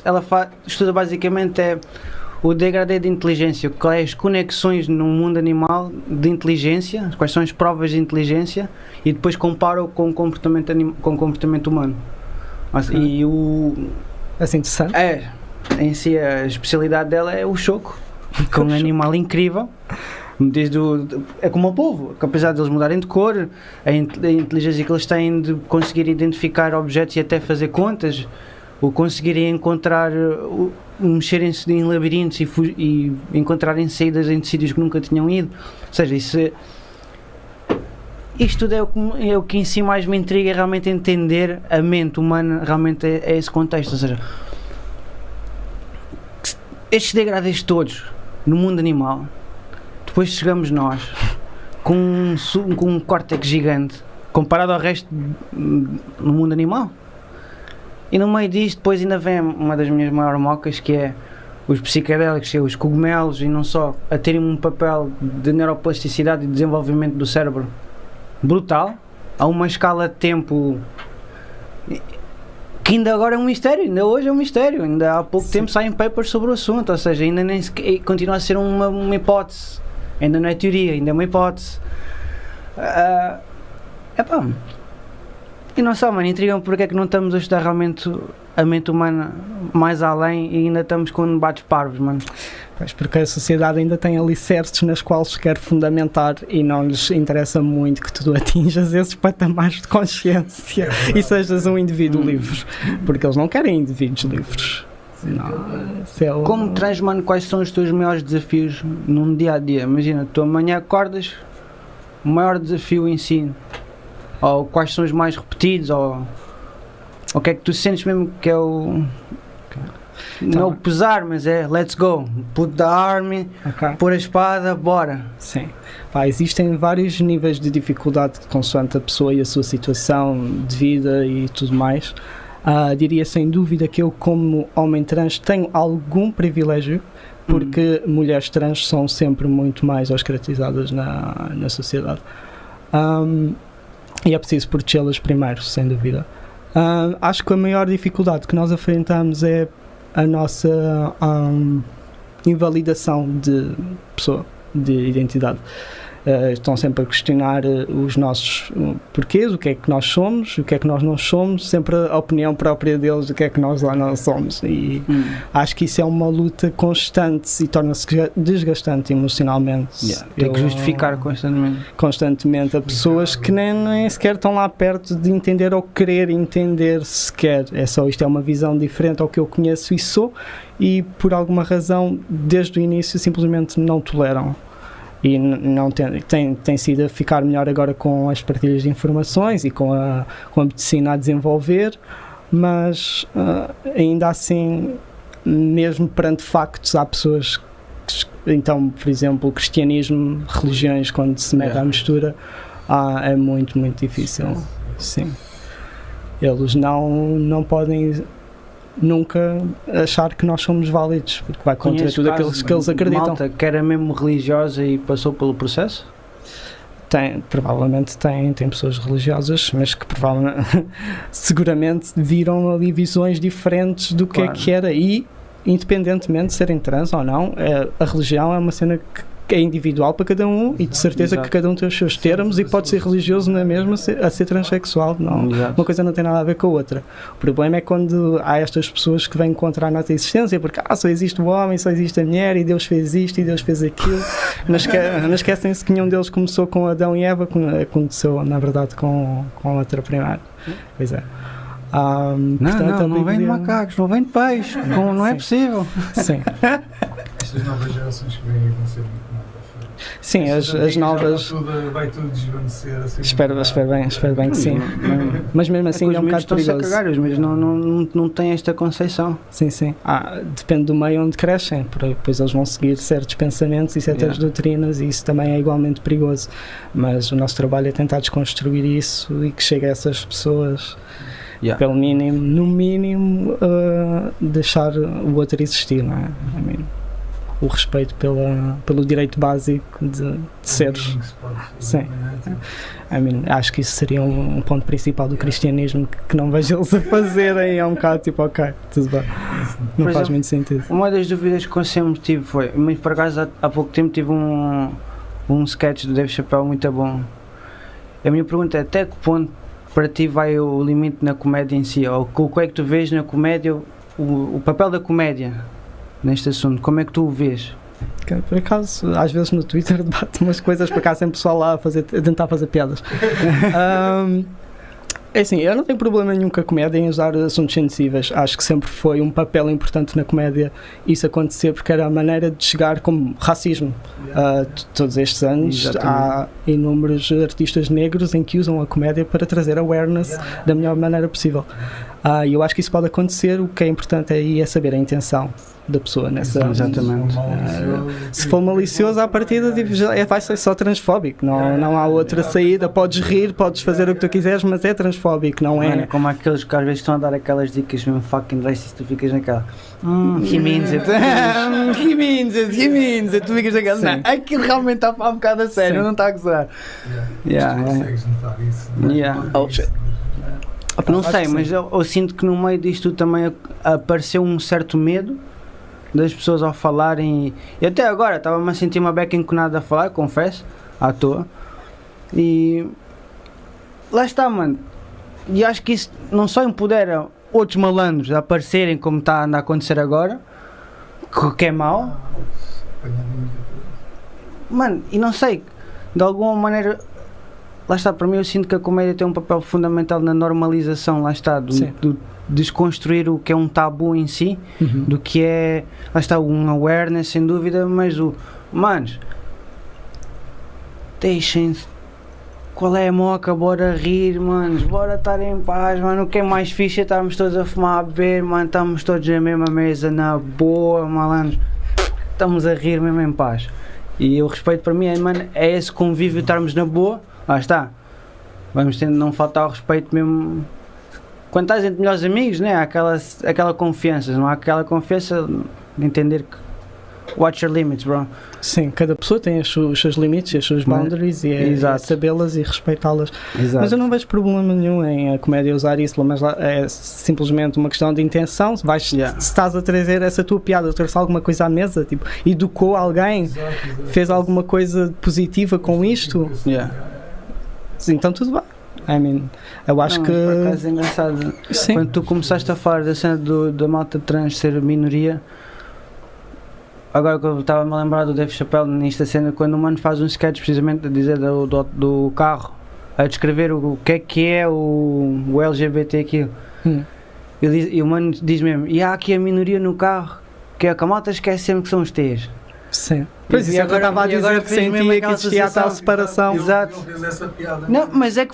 [SPEAKER 1] Ela estuda basicamente o degradê de inteligência, quais as conexões no mundo animal de inteligência, quais são as provas de inteligência, e depois compara-o com o comportamento humano. E
[SPEAKER 2] assim interessante.
[SPEAKER 1] Em si a especialidade dela é o choco, que é um animal incrível. É como o povo, que apesar de eles mudarem de cor, a inteligência que eles têm de conseguir identificar objetos e até fazer contas, ou conseguirem encontrar, mexerem-se em labirintos e encontrarem saídas em sítios que nunca tinham ido. Ou seja, isto tudo é o que em si mais me intriga, é realmente entender a mente humana, realmente é esse contexto. Ou seja, estes degradês todos no mundo animal, depois chegamos nós com um córtex gigante comparado ao resto no mundo animal, e no meio disto depois ainda vem uma das minhas maiores mocas, que é os psicodélicos, os cogumelos, e não só, a terem um papel de neuroplasticidade e desenvolvimento do cérebro brutal, a uma escala de tempo que ainda agora é um mistério, ainda hoje é um mistério, ainda há pouco tempo saem papers sobre o assunto, ou seja, ainda nem sequer, continua a ser uma hipótese, ainda não é teoria, ainda é uma hipótese. E não só, mano, intrigam porque é que não estamos a estudar realmente a mente humana mais além e ainda estamos com debates parvos, mano.
[SPEAKER 2] Pois, porque a sociedade ainda tem alicerces nas quais se quer fundamentar e não lhes interessa muito que tu atinjas esses patamares de consciência e sejas um indivíduo livre, porque eles não querem indivíduos livres. Não,
[SPEAKER 1] Como trans, mano, quais são os teus maiores desafios num dia a dia? Imagina, tu amanhã acordas, o maior desafio em si, ou quais são os mais repetidos, ou o que é que tu sentes mesmo que é o... Não é o pesar, mas é let's go, put the army, pôr a espada, bora.
[SPEAKER 2] Sim, existem vários níveis de dificuldade consoante a pessoa e a sua situação de vida e tudo mais. Diria sem dúvida que eu, como homem trans, tenho algum privilégio, porque mulheres trans são sempre muito mais ostracizadas na sociedade, e é preciso protegê-las primeiro, sem dúvida. Acho que a maior dificuldade que nós enfrentamos é a nossa invalidação de pessoa, de identidade. estão sempre a questionar os nossos porquês, o que é que nós somos, o que é que nós não somos, sempre a opinião própria deles do que é que nós lá não somos, e acho que isso é uma luta constante e torna-se desgastante emocionalmente.
[SPEAKER 1] Tem que justificar constantemente
[SPEAKER 2] a pessoas que nem sequer estão lá perto de entender ou querer entender sequer, é só isto é uma visão diferente ao que eu conheço e sou, e por alguma razão desde o início simplesmente não toleram. E não tem sido a ficar melhor agora com as partilhas de informações e com a medicina a desenvolver, mas ainda assim, mesmo perante factos, há pessoas que, então, por exemplo, cristianismo, religiões, quando se mete à mistura, é muito, muito difícil. Sim. Eles não podem nunca achar que nós somos válidos, porque vai contra tudo aquilo que eles acreditam.
[SPEAKER 1] Malta que era mesmo religiosa e passou pelo processo?
[SPEAKER 2] Provavelmente tem pessoas religiosas, mas que provavelmente seguramente viram ali visões diferentes do que é que era, e independentemente de serem trans ou não, a religião é uma cena que é individual para cada um, e de certeza que cada um tem os seus termos, e pode ser religioso na mesma a ser transexual, não. Uma coisa não tem nada a ver com a outra. O problema é quando há estas pessoas que vêm contra a nossa existência, porque só existe o homem, só existe a mulher, e Deus fez isto e Deus fez aquilo. Não esquecem-se que nenhum deles começou com Adão e Eva, aconteceu na verdade com outra primeira. Pois é.
[SPEAKER 1] Portanto, não vem de macacos, não vem de peixe, não é possível.
[SPEAKER 2] Sim.
[SPEAKER 3] Estas novas gerações que vêm vão ser muito mais à frente.
[SPEAKER 2] Sim, as novas.
[SPEAKER 3] Vai tudo desvanecer. Assim,
[SPEAKER 2] espero bem que sim. Mas mesmo assim é um bocado perigoso.
[SPEAKER 1] Os cagar, os miúdos não têm esta conceito.
[SPEAKER 2] Sim. Depende do meio onde crescem, depois eles vão seguir certos pensamentos e certas doutrinas, e isso também é igualmente perigoso. Mas o nosso trabalho é tentar desconstruir isso e que chegue a essas pessoas. Pelo mínimo, no mínimo, deixar o outro existir, não é? O respeito pelo direito básico de seres. Sim. Acho que isso seria um ponto principal do cristianismo que não vejo eles a fazerem. É um bocado tipo, ok, tudo bem. Não faz muito sentido.
[SPEAKER 1] Uma das dúvidas que eu sempre tive foi, mas por acaso há pouco tempo tive um sketch do Dave Chappelle muito bom. A minha pergunta é, até que ponto para ti vai o limite na comédia em si, ou o que é que tu vês na comédia, o papel da comédia neste assunto, como é que tu o vês?
[SPEAKER 2] Por acaso, às vezes no Twitter debato umas coisas, para cá sempre pessoal lá a tentar fazer piadas. É assim, eu não tenho problema nenhum com a comédia em usar assuntos sensíveis. Acho que sempre foi um papel importante na comédia isso acontecer, porque era a maneira de chegar, como racismo. Todos estes anos há inúmeros artistas negros em que usam a comédia para trazer awareness da melhor maneira possível. E eu acho que isso pode acontecer. O que é importante aí é saber a intenção da pessoa nessa.
[SPEAKER 1] Exatamente.
[SPEAKER 2] Se for malicioso, à partida vai ser só transfóbico, não há outra saída. Podes rir, podes fazer o que tu quiseres, mas é transfóbico, não é?
[SPEAKER 1] Mano, como aqueles que às vezes estão a dar aquelas dicas mesmo fucking racist, tu ficas naquela he means it, he means it, tu ficas naquela, não, aquilo realmente está um bocado a sério, não está a gozar.
[SPEAKER 3] Consegues notar isso?
[SPEAKER 1] Não sei, mas eu sinto que no meio disto também apareceu um certo medo das pessoas ao falarem, e até agora estava-me a sentir uma beca enconada a falar, confesso, à toa, e lá está, mano, e acho que isso não só empodera outros malandros a aparecerem como está a acontecer agora, que é mau, mano, e não sei, de alguma maneira, lá está, para mim eu sinto que a comédia tem um papel fundamental na normalização, lá está, do desconstruir o que é um tabu em si, do que é, lá está, um awareness sem dúvida, mas manos, deixem-se, qual é a moca, bora rir, manos, bora estar em paz, mano, o que é mais fixe é estarmos todos a fumar, a beber, mano, estamos todos na mesma mesa, na boa, malandros, estamos a rir mesmo em paz, e o respeito para mim é esse convívio, estarmos na boa, lá está, vamos tendo não faltar ao respeito mesmo. Quando estás entre melhores amigos, né? Há aquela confiança, não há aquela confiança de entender que watch your limits, bro.
[SPEAKER 2] Sim, cada pessoa tem os seus limites e as suas boundaries e é sabê-las e respeitá-las.
[SPEAKER 1] Exato.
[SPEAKER 2] Mas eu não vejo problema nenhum em a comédia usar isso, mas é simplesmente uma questão de intenção. Se estás a trazer essa tua piada, trouxe alguma coisa à mesa, tipo, educou alguém, fez alguma coisa positiva com isto, então tudo bem. I mean, eu acho que...
[SPEAKER 1] Por acaso é engraçado. Sim. Quando tu começaste a falar da cena da malta trans ser minoria, agora que eu estava-me a lembrar do Dave Chappelle nesta cena, quando o mano faz um sketch precisamente a dizer do carro, a descrever o que é o LGBT aquilo. E o mano diz mesmo, e há aqui a minoria no carro, que a malta esquece sempre que são os T's.
[SPEAKER 2] Sim. Pois isso, agora estava a dizer que sentia que existia a tal separação.
[SPEAKER 1] Exato. Não, mas é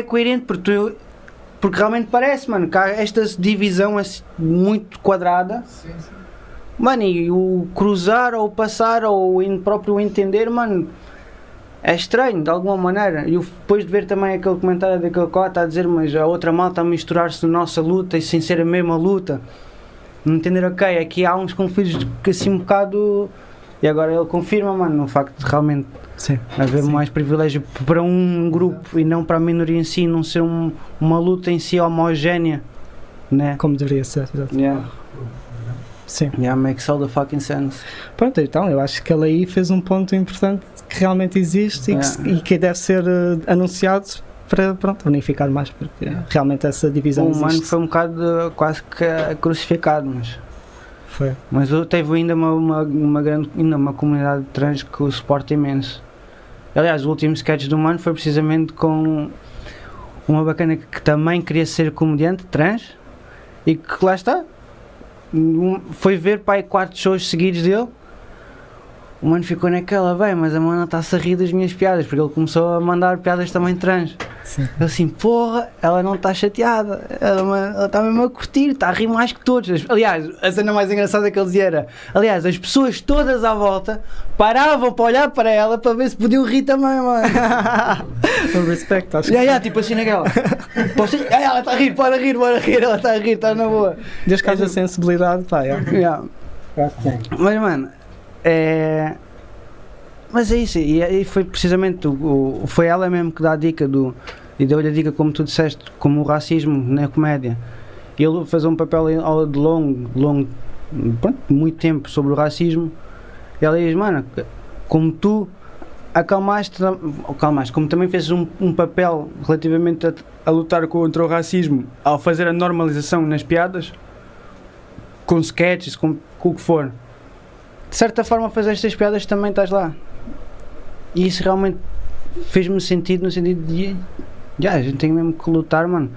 [SPEAKER 1] coerente porque realmente parece, mano, que há esta divisão assim, muito quadrada.
[SPEAKER 3] Sim.
[SPEAKER 1] Mano, e o cruzar ou passar ou próprio entender, mano, é estranho de alguma maneira. E depois de ver também aquele comentário daquele cota a dizer, mas a outra malta a misturar-se na nossa luta e sem ser a mesma luta. Não entender, ok, aqui há uns conflitos que assim um bocado. E agora ele confirma, mano, no facto de realmente haver mais privilégio para um grupo e não para a minoria em si, não ser uma luta em si homogénea, né?
[SPEAKER 2] Como deveria ser, exato. Sim.
[SPEAKER 1] Makes all the fucking sense.
[SPEAKER 2] Pronto, então eu acho que ele aí fez um ponto importante que realmente existe e que deve ser anunciado para unificar mais, porque realmente essa divisão existe.
[SPEAKER 1] O humano foi um bocado quase que crucificado,
[SPEAKER 2] foi.
[SPEAKER 1] Mas teve ainda uma comunidade trans que o suporta imenso. Aliás, o último sketch do humano foi precisamente com uma bacana que também queria ser comediante trans e que lá está. Foi ver pai 4 shows seguidos dele. O mano ficou naquela, bem, mas a mana está-se a rir das minhas piadas, porque ele começou a mandar piadas também trans.
[SPEAKER 2] Sim.
[SPEAKER 1] Eu assim, porra, ela não está chateada, ela está mesmo a curtir, está a rir mais que todos. Aliás, a cena mais engraçada que ele dizia era, aliás, as pessoas todas à volta paravam para olhar para ela para ver se podiam rir também, mano.
[SPEAKER 2] O respeito, acho que
[SPEAKER 1] tipo assim naquela. Ela está a rir, bora rir, ela está a rir, está na boa.
[SPEAKER 2] Desde que haja sensibilidade, pá,
[SPEAKER 1] Mas, mano, mas é isso, e foi precisamente foi ela mesmo que dá a dica e deu-lhe a dica, como tu disseste, como o racismo na comédia. Ele fez um papel de longo muito tempo sobre o racismo, e ela diz, mano, como tu acalmaste, como também fez um papel relativamente a lutar contra o racismo ao fazer a normalização nas piadas, com sketches, com o que for, de certa forma fazer estas piadas também estás lá. E isso realmente fez-me sentido, no sentido de a gente tem mesmo que lutar, mano,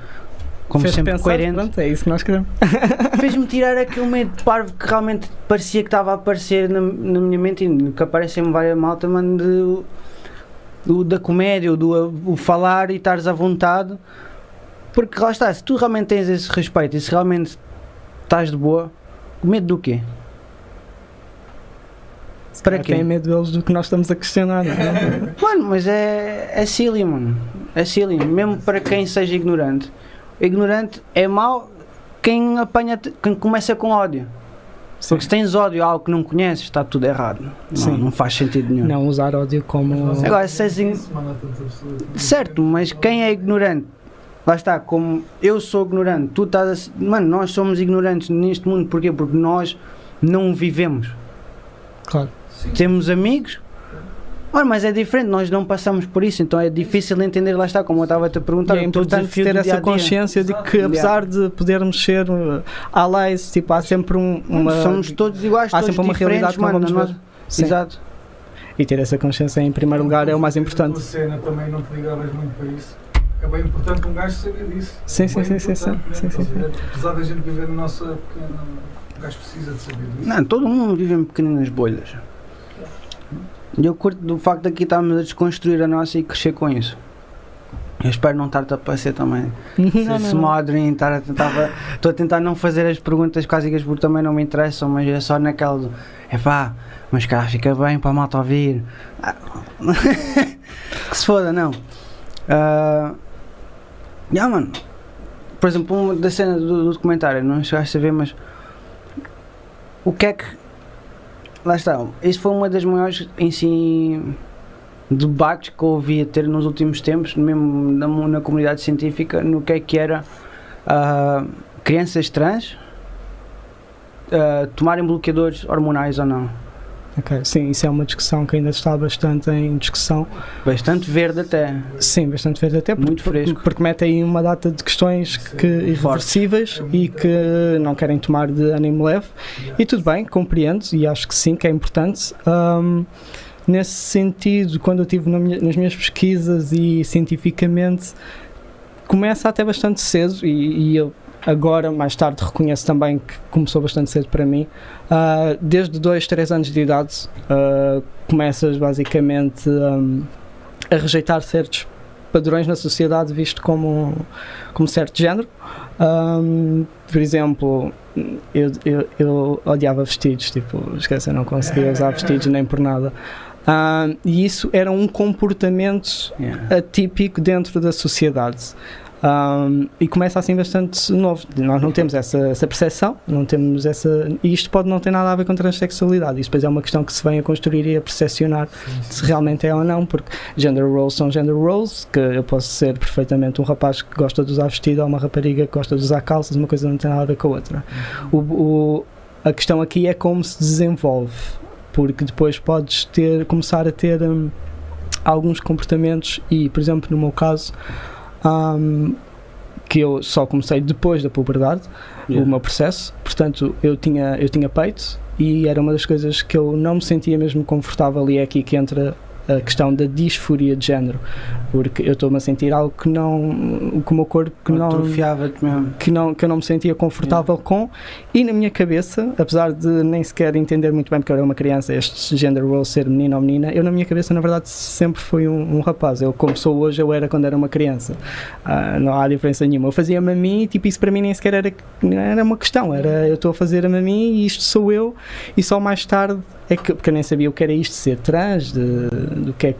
[SPEAKER 1] como
[SPEAKER 2] fez
[SPEAKER 1] sempre
[SPEAKER 2] pensar,
[SPEAKER 1] coerente.
[SPEAKER 2] Pronto, é isso que nós queremos.
[SPEAKER 1] Fez-me tirar aquele medo de parvo que realmente parecia que estava a aparecer na minha mente, e que aparecem várias malta, mano, da comédia, o falar e estares à vontade, porque lá está, se tu realmente tens esse respeito e se realmente estás de boa, medo do quê?
[SPEAKER 2] Para quem tem medo deles do que nós estamos a questionar, não é?
[SPEAKER 1] Mano, mas é silly, mano. É silly, mesmo para quem seja ignorante. Ignorante é mau quem começa com ódio. Sim. Porque se tens ódio a algo que não conheces, está tudo errado. Não faz sentido nenhum.
[SPEAKER 2] Não usar ódio como...
[SPEAKER 1] Agora, se és certo, mas quem é ignorante, lá está, como eu sou ignorante, tu estás a... Mano, nós somos ignorantes neste mundo, porquê? Porque nós não vivemos.
[SPEAKER 2] Claro.
[SPEAKER 1] Temos amigos, mas é diferente, nós não passamos por isso, então é difícil entender, lá está, como eu estava a te perguntar.
[SPEAKER 2] E é importante ter essa consciência de que, apesar de podermos ser allies, tipo, há sempre uma...
[SPEAKER 1] Somos todos iguais,
[SPEAKER 2] há
[SPEAKER 1] todos
[SPEAKER 2] sempre uma realidade que não vamos ver.
[SPEAKER 1] Exato.
[SPEAKER 2] E ter essa consciência em primeiro lugar é o mais importante.
[SPEAKER 3] A cena também não te ligavas muito para isso. É bem importante um gajo saber disso.
[SPEAKER 2] Sim.
[SPEAKER 3] Apesar da gente viver na nossa pequena... O gajo precisa de saber disso.
[SPEAKER 1] Não, todo mundo vive em pequeninas bolhas. E eu curto do facto de aqui estarmos a desconstruir a nossa e crescer com isso. Eu espero não estar-te a parecer também. Se modern, estou a tentar não fazer as perguntas clássicas porque também não me interessam, mas é só naquela do mas cara, fica bem para a malta ouvir. Que se foda, não. Mano. Por exemplo, uma da cena do documentário, não chegaste a ver, mas o que é que lá está, isso foi uma das maiores em si debates que eu ouvi a ter nos últimos tempos, mesmo na comunidade científica, no que era crianças trans tomarem bloqueadores hormonais ou não.
[SPEAKER 2] Ok, sim, isso é uma discussão que ainda está bastante em discussão.
[SPEAKER 1] Bastante verde até.
[SPEAKER 2] Sim, bastante verde até,
[SPEAKER 1] muito fresco.
[SPEAKER 2] Porque mete aí uma data de questões irreversíveis e que não querem tomar de ânimo leve. E tudo bem, compreendo, e acho que sim, que é importante. Nesse sentido, quando eu estive nas minhas pesquisas e cientificamente, começa até bastante cedo, e eu agora, mais tarde, reconheço também que começou bastante cedo para mim. Desde 2, 3 anos de idade, começas basicamente a rejeitar certos padrões na sociedade visto como certo género. Por exemplo, eu odiava vestidos, tipo, esquece, eu não conseguia usar vestidos nem por nada. E isso era um comportamento atípico dentro da sociedade. E começa assim bastante novo. Nós não temos essa percepção, não temos e isto pode não ter nada a ver com transexualidade. Isso depois é uma questão que se vem a construir e a percepcionar se realmente é ou não, porque gender roles são gender roles, que eu posso ser perfeitamente um rapaz que gosta de usar vestido ou uma rapariga que gosta de usar calças, uma coisa não tem nada a ver com a outra. A questão aqui é como se desenvolve, porque depois podes começar a ter alguns comportamentos e, por exemplo, no meu caso, que eu só comecei depois da puberdade, o meu processo, portanto eu tinha peito e era uma das coisas que eu não me sentia mesmo confortável, e é aqui que entra a questão da disforia de género, porque eu estou-me a sentir algo que o meu corpo que eu não me sentia confortável com, e na minha cabeça, apesar de nem sequer entender muito bem, porque eu era uma criança, este gender role ser menino ou menina, eu na minha cabeça na verdade sempre fui um rapaz. Eu como sou hoje, eu era quando era uma criança. Não há diferença nenhuma. Eu fazia-me a mim, tipo, isso para mim nem sequer era uma questão, eu estou a fazer-me a mim e isto sou eu, e só mais tarde porque eu nem sabia o que era isto de ser trans,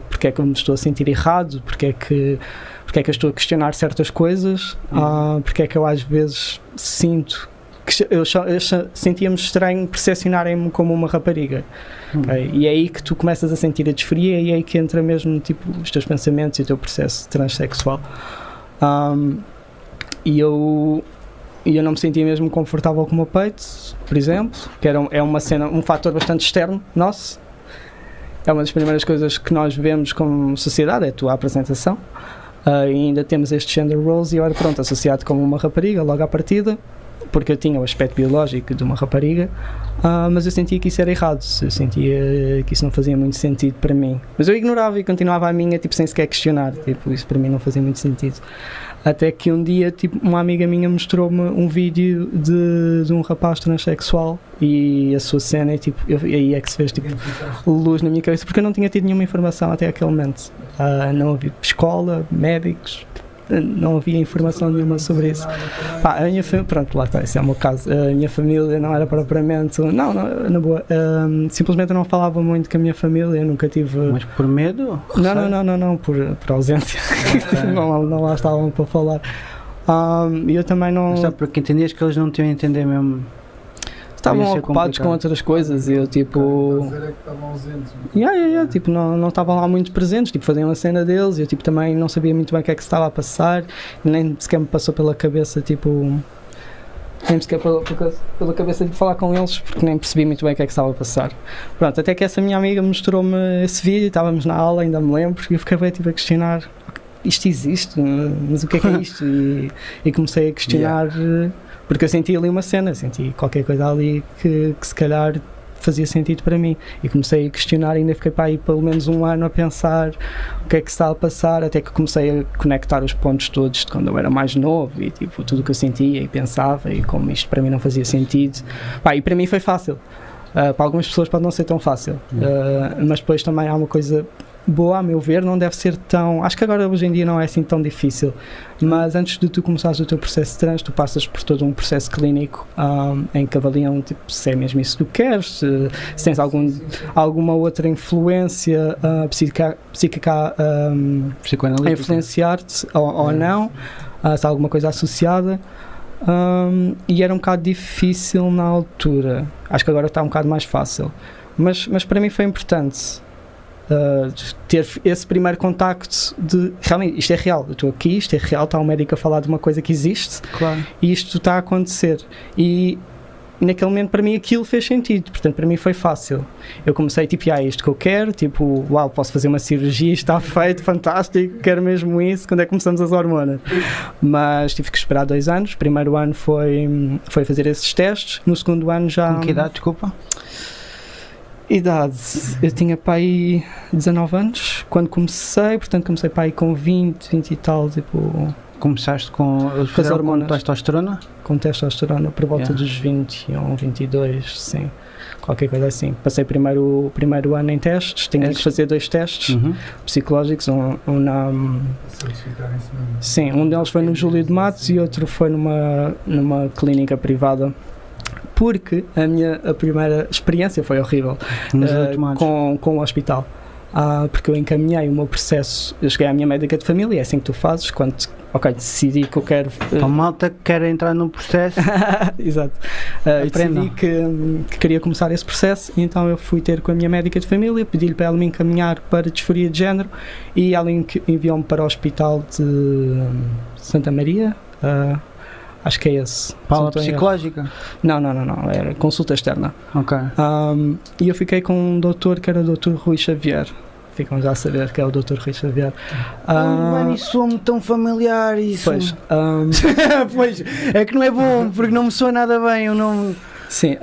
[SPEAKER 2] porque é que eu me estou a sentir errado, porque é que eu estou a questionar certas coisas, porque é que eu às vezes sinto que eu sentia-me estranho percepcionarem-me como uma rapariga. Okay? E é aí que tu começas a sentir a disforia, e é aí que entra mesmo tipo, os teus pensamentos e o teu processo transexual. E eu não me sentia mesmo confortável com o meu peito, por exemplo, que é uma cena, um fator bastante externo nosso. É uma das primeiras coisas que nós vemos como sociedade, é a tua apresentação. E ainda temos estes gender roles, e eu era pronto, associado como uma rapariga logo à partida, porque eu tinha o aspecto biológico de uma rapariga, mas eu sentia que isso era errado, eu sentia que isso não fazia muito sentido para mim. Mas eu ignorava e continuava a minha, tipo, sem sequer questionar, tipo, isso para mim não fazia muito sentido. Até que um dia, tipo, uma amiga minha mostrou-me um vídeo de um rapaz transexual, e a sua cena, e tipo, aí é que se fez tipo, luz na minha cabeça, porque eu não tinha tido nenhuma informação até aquele momento. Não havia escola, médicos, não havia informação nenhuma sobre isso. A minha família, pronto, lá está, esse é o meu caso. A minha família não era propriamente, não, na boa, simplesmente eu não falava muito com a minha família, eu nunca tive...
[SPEAKER 1] Mas por medo?
[SPEAKER 2] Não, por ausência. não lá estavam para falar. E eu também não...
[SPEAKER 1] Mas só porque entendias que eles não tinham a entender mesmo.
[SPEAKER 2] Estavam ocupados com outras coisas, e eu tipo... tipo, não estavam lá muito presentes, tipo, faziam a cena deles, e eu tipo, também não sabia muito bem o que é que se estava a passar, nem sequer me passou pela cabeça, tipo... Nem sequer pela cabeça de falar com eles, porque nem percebi muito bem o que é que estava a passar. Pronto, até que essa minha amiga mostrou-me esse vídeo, estávamos na aula, ainda me lembro, e eu fiquei tipo a questionar, isto existe, mas o que é isto? E comecei a questionar... Porque eu senti ali uma cena, senti qualquer coisa ali que se calhar fazia sentido para mim, e comecei a questionar, e ainda fiquei para aí pelo menos um ano a pensar o que é que se está a passar, até que comecei a conectar os pontos todos de quando eu era mais novo, e tipo, tudo o que eu sentia e pensava, e como isto para mim não fazia sentido. E para mim foi fácil, para algumas pessoas pode não ser tão fácil, mas depois também há uma coisa boa, a meu ver, não deve ser tão... Acho que agora hoje em dia não é assim tão difícil, mas antes de tu começares o teu processo trans, tu passas por todo um processo clínico em que avaliam tipo, se é mesmo isso que tu queres, se tens alguma outra influência psíquica a influenciar-te ou não, se há alguma coisa associada. E era um bocado difícil na altura, acho que agora está um bocado mais fácil, Mas para mim foi importante ter esse primeiro contacto de realmente isto é real, eu estou aqui, isto é real, está um médico a falar de uma coisa que existe,
[SPEAKER 1] claro,
[SPEAKER 2] e isto está a acontecer, e naquele momento para mim aquilo fez sentido, portanto para mim foi fácil. Eu comecei tipo, é isto que eu quero, tipo, uau, posso fazer uma cirurgia, está feito, fantástico, quero mesmo isso, quando é que começamos as hormonas? Mas tive que esperar 2 anos, o primeiro ano foi fazer esses testes, no segundo ano já...
[SPEAKER 1] Com que idade, desculpa?
[SPEAKER 2] Idade, eu tinha para aí 19 anos quando comecei, portanto comecei para aí com 20 e tal, tipo...
[SPEAKER 1] Começaste com
[SPEAKER 2] as hormonas,
[SPEAKER 1] com testosterona?
[SPEAKER 2] Com testosterona, por volta dos 21, 22, sim, qualquer coisa assim. Passei o primeiro ano em testes, tinha que fazer 2 testes psicológicos, um na... Sim, um deles foi no Júlio de Matos e outro foi numa clínica privada. Porque a primeira experiência foi horrível com o hospital, porque eu encaminhei o meu processo, eu cheguei à minha médica de família, é assim que tu fazes, quando decidi que eu quero...
[SPEAKER 1] A malta que quer entrar no processo.
[SPEAKER 2] Exato, decidi que queria começar esse processo, e então eu fui ter com a minha médica de família, pedi-lhe para ela me encaminhar para disforia de género, e ela enviou-me para o hospital de Santa Maria, acho que é esse.
[SPEAKER 1] Para a psicológica?
[SPEAKER 2] Não, era consulta externa.
[SPEAKER 1] Ok.
[SPEAKER 2] E eu fiquei com um doutor que era o Dr. Rui Xavier. Ficam já a saber que é o Dr. Rui Xavier.
[SPEAKER 1] Mano, isso soa-me tão familiar, isso.
[SPEAKER 2] Pois.
[SPEAKER 1] Pois, é que não é bom, porque não me soa nada bem, eu não...
[SPEAKER 2] Sim,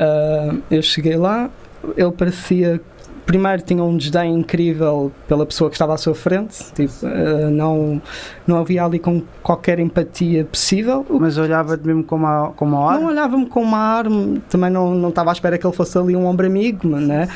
[SPEAKER 2] eu cheguei lá, ele parecia... Primeiro tinha um desdém incrível pela pessoa que estava à sua frente, tipo, não havia ali com qualquer empatia possível.
[SPEAKER 1] Mas olhava-te mesmo como a arma?
[SPEAKER 2] Não olhava-me como uma arma, também não estava à espera que ele fosse ali um ombro amigo, né?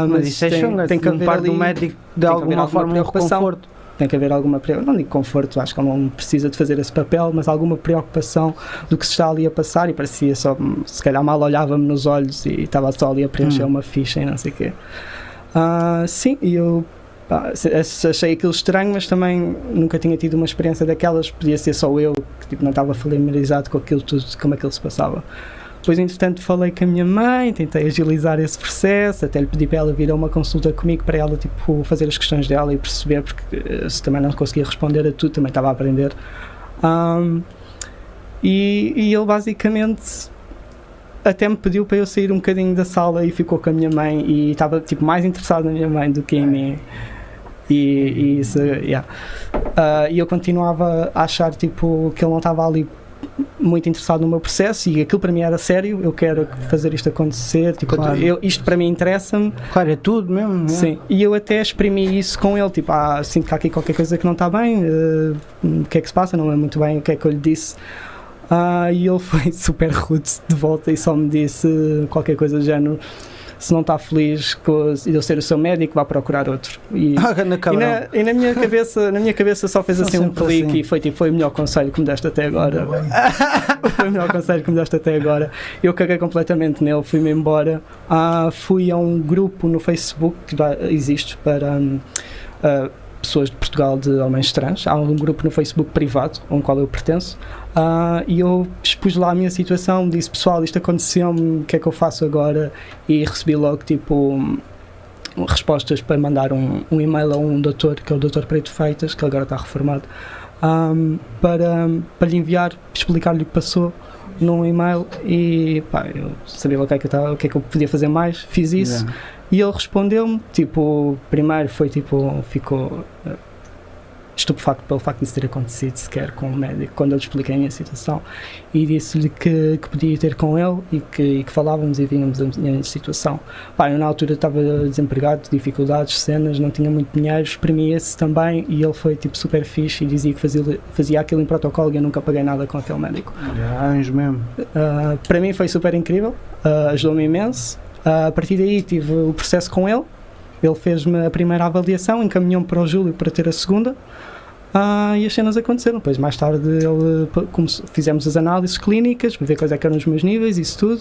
[SPEAKER 1] Mas isso é chunga, tem que haver ali do médico de alguma forma um conforto.
[SPEAKER 2] Tem que haver alguma preocupação, não digo conforto, acho que ele não precisa de fazer esse papel, mas alguma preocupação do que se está ali a passar, e parecia só, se calhar mal olhava-me nos olhos e estava só ali a preencher uma ficha e não sei o quê. Sim, e eu achei aquilo estranho, mas também nunca tinha tido uma experiência daquelas, podia ser só eu, que tipo, não estava familiarizado com aquilo tudo, como aquilo se passava. Depois, entretanto, falei com a minha mãe, tentei agilizar esse processo, até lhe pedi para ela vir a uma consulta comigo, para ela tipo, fazer as questões dela e perceber, porque se também não conseguia responder a tudo, também estava a aprender. E ele basicamente até me pediu para eu sair um bocadinho da sala e ficou com a minha mãe, e estava tipo, mais interessado na minha mãe do que em mim. E isso, yeah. E eu continuava a achar tipo, que ele não estava ali muito interessado no meu processo, e aquilo para mim era sério, eu quero fazer isto acontecer, tipo, claro. Isto para mim interessa-me.
[SPEAKER 1] Claro, é tudo mesmo.
[SPEAKER 2] Sim, e eu até exprimi isso com ele, tipo, sinto que há aqui qualquer coisa que não está bem, o que é que se passa, não é muito bem o que é que eu lhe disse. E ele foi super rude de volta e só me disse qualquer coisa do género: se não está feliz de eu ser o seu médico, vá procurar outro. E na minha cabeça só fez assim um clique assim. E foi tipo, foi o melhor conselho que me deste até agora. Foi o melhor conselho que me deste até agora. Eu caguei completamente nele, fui-me embora. Fui a um grupo no Facebook que existe para pessoas de Portugal de homens trans. Há um grupo no Facebook privado, ao qual eu pertenço, e eu expus lá a minha situação, disse: pessoal, isto aconteceu-me, o que é que eu faço agora? E recebi logo tipo respostas para mandar um e-mail a um doutor, que é o Dr. Preto Freitas, que agora está reformado, para lhe enviar, explicar-lhe o que passou num e-mail. E pá, eu sabia o que é que eu podia fazer mais, fiz isso. Yeah. E ele respondeu-me, tipo, primeiro foi tipo, ficou estupefacto pelo facto de isso ter acontecido sequer com o médico, quando eu lhe expliquei a minha situação, e disse-lhe que podia ter com ele e que falávamos e vínhamos a minha situação. Pá, eu na altura estava desempregado, dificuldades, cenas, não tinha muito dinheiro, exprimi esse também, e ele foi tipo super fixe e dizia que fazia aquilo em protocolo, e eu nunca paguei nada com aquele médico.
[SPEAKER 1] Anjo mesmo.
[SPEAKER 2] Para mim foi super incrível, ajudou-me imenso. A partir daí tive o processo com ele, ele fez-me a primeira avaliação, encaminhou-me para o Júlio para ter a segunda, e as cenas aconteceram. Depois, mais tarde, fizemos as análises clínicas para ver quais eram os meus níveis, isso tudo,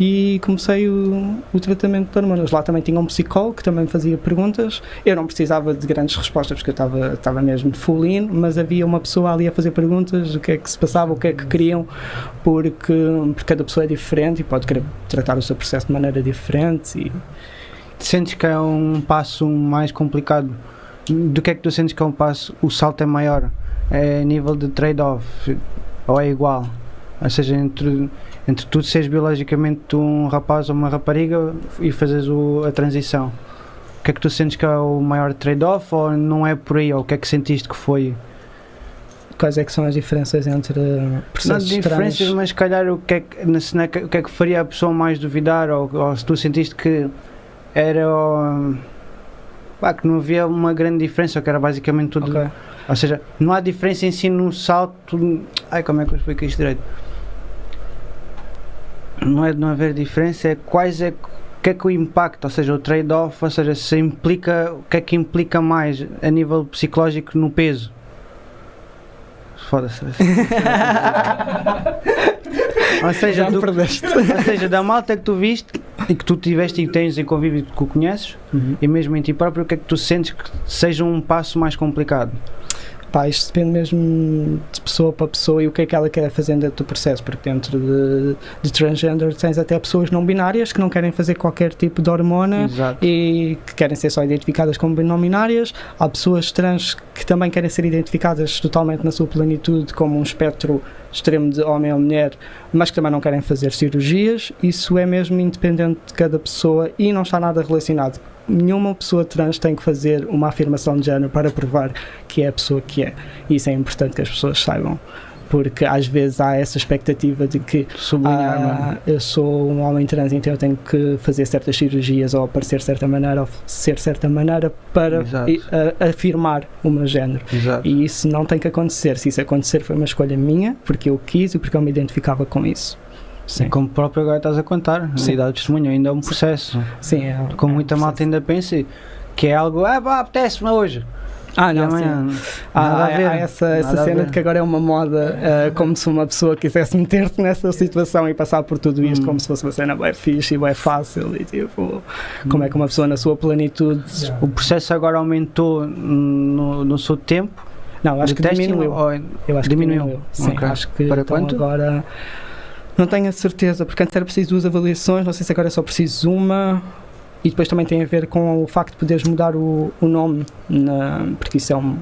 [SPEAKER 2] e comecei o tratamento de hormonas. Lá também tinha um psicólogo que também me fazia perguntas. Eu não precisava de grandes respostas porque eu estava mesmo full in, mas havia uma pessoa ali a fazer perguntas, o que é que se passava, o que é que queriam, porque cada pessoa é diferente e pode querer tratar o seu processo de maneira diferente,
[SPEAKER 1] sentes que é um passo mais complicado? Do que é que tu sentes que é um passo, o salto é maior? É nível de trade-off? Ou é igual? Ou seja, entre tu seres biologicamente um rapaz ou uma rapariga e fazeres a transição. O que é que tu sentes que é o maior trade-off ou não é por aí? Ou o que é que sentiste que foi?
[SPEAKER 2] Quais é que são as diferenças entre processos
[SPEAKER 1] Não diferenças,
[SPEAKER 2] trans?
[SPEAKER 1] mas se calhar o que é que faria a pessoa mais duvidar ou se tu sentiste que era que não havia uma grande diferença, ou que era basicamente tudo.
[SPEAKER 2] Okay.
[SPEAKER 1] Ou seja, não há diferença em si no salto. Como é que eu explico isto direito? Não é de não haver diferença, é o que é que o impacto, ou seja, o trade-off, ou seja, se implica, o que é que implica mais a nível psicológico no peso? Foda-se. Ou seja, ou seja, da malta que tu viste e que tu tiveste e tens em convívio que o conheces, e mesmo em ti próprio, o que é que tu sentes que seja um passo mais complicado?
[SPEAKER 2] Pá, isto depende mesmo de pessoa para pessoa e o que é que ela quer fazer dentro do processo, porque dentro de transgender tens até pessoas não binárias que não querem fazer qualquer tipo de hormona.
[SPEAKER 1] Exato.
[SPEAKER 2] E que querem ser só identificadas como não binárias. Há pessoas trans que também querem ser identificadas totalmente na sua plenitude como um espectro extremo de homem ou mulher, mas que também não querem fazer cirurgias. Isso é mesmo independente de cada pessoa e não está nada relacionado. Nenhuma pessoa trans tem que fazer uma afirmação de género para provar que é a pessoa que é. E isso é importante que as pessoas saibam, porque às vezes há essa expectativa de que eu sou um homem trans, então eu tenho que fazer certas cirurgias ou parecer de certa maneira ou ser de certa maneira para afirmar o meu género.
[SPEAKER 1] Exato.
[SPEAKER 2] E isso não tem que acontecer. Se isso acontecer foi uma escolha minha, porque eu quis e porque eu me identificava com isso.
[SPEAKER 1] Sim. Como próprio agora estás a contar, a dar testemunho ainda é um processo.
[SPEAKER 2] Sim,
[SPEAKER 1] como muita malta ainda pensa que é algo, apetece-me hoje.
[SPEAKER 2] Não,
[SPEAKER 1] amanhã,
[SPEAKER 2] há essa cena de que agora é uma moda, como se uma pessoa quisesse meter-se nessa situação e passar por tudo isto como se fosse uma cena bem fixe e bem fácil e tipo, como é que uma pessoa na sua plenitude...
[SPEAKER 1] O processo agora aumentou no seu tempo?
[SPEAKER 2] Não, acho que diminuiu. Eu acho que diminuiu. Sim,
[SPEAKER 1] okay.
[SPEAKER 2] Acho que
[SPEAKER 1] para quanto?
[SPEAKER 2] Agora... Não tenho a certeza, porque antes era preciso 2 avaliações, não sei se agora é só preciso uma. E depois também tem a ver com o facto de poderes mudar o nome, porque isso é um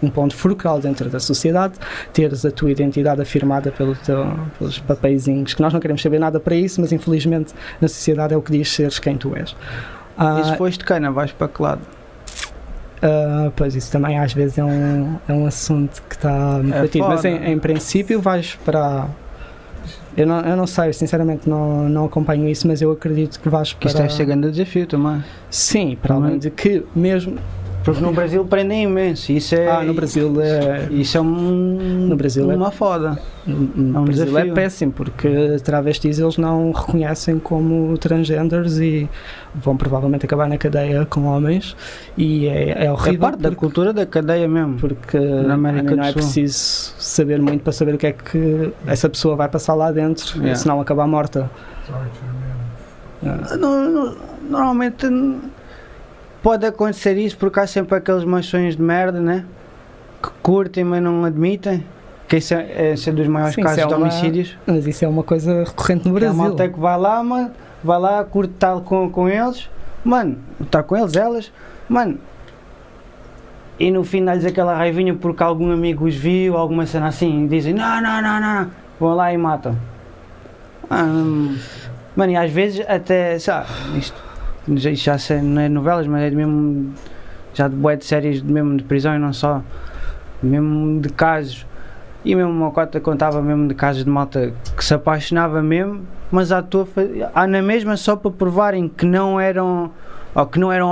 [SPEAKER 2] ponto fulcral dentro da sociedade, teres a tua identidade afirmada pelos papeizinhos, que nós não queremos saber nada para isso, mas infelizmente na sociedade é o que diz seres quem tu és.
[SPEAKER 1] E se foste de cana, vais para que lado?
[SPEAKER 2] Pois isso também às vezes é um assunto que está batido, mas em princípio vais para... Eu não sei, sinceramente não acompanho isso, mas eu acredito que vais para...
[SPEAKER 1] Isto deve ser grande desafio também.
[SPEAKER 2] Sim, para além de que mesmo...
[SPEAKER 1] Porque no Brasil prendem imenso, isso é...
[SPEAKER 2] no Brasil é...
[SPEAKER 1] Isso é
[SPEAKER 2] no Brasil
[SPEAKER 1] uma foda.
[SPEAKER 2] No Brasil
[SPEAKER 1] desafio.
[SPEAKER 2] É péssimo, porque travestis eles não reconhecem como transgenders e vão provavelmente acabar na cadeia com homens e é horrível.
[SPEAKER 1] É parte da cultura da cadeia mesmo.
[SPEAKER 2] Porque
[SPEAKER 1] na América
[SPEAKER 2] não é preciso saber muito para saber o que é que essa pessoa vai passar lá dentro, senão acabar morta.
[SPEAKER 1] Normalmente pode acontecer isso porque há sempre aqueles machões de merda, né? Que curtem mas não admitem. Que isso é dos maiores casos de homicídios.
[SPEAKER 2] Mas isso é uma coisa recorrente no Brasil.
[SPEAKER 1] A malta que vai lá, curte tal com eles, mano, está com eles, mano. E no fim dá-lhes aquela raivinha porque algum amigo os viu, alguma cena assim, e dizem não, vão lá e matam. Mano, e às vezes até, sabe, isto já sei, não é novelas, mas é mesmo, já de bué de séries mesmo de prisão e não só, mesmo de casos. E mesmo uma cota contava mesmo de casos de malta que se apaixonava mesmo, mas à toa, na mesma só para provarem que não eram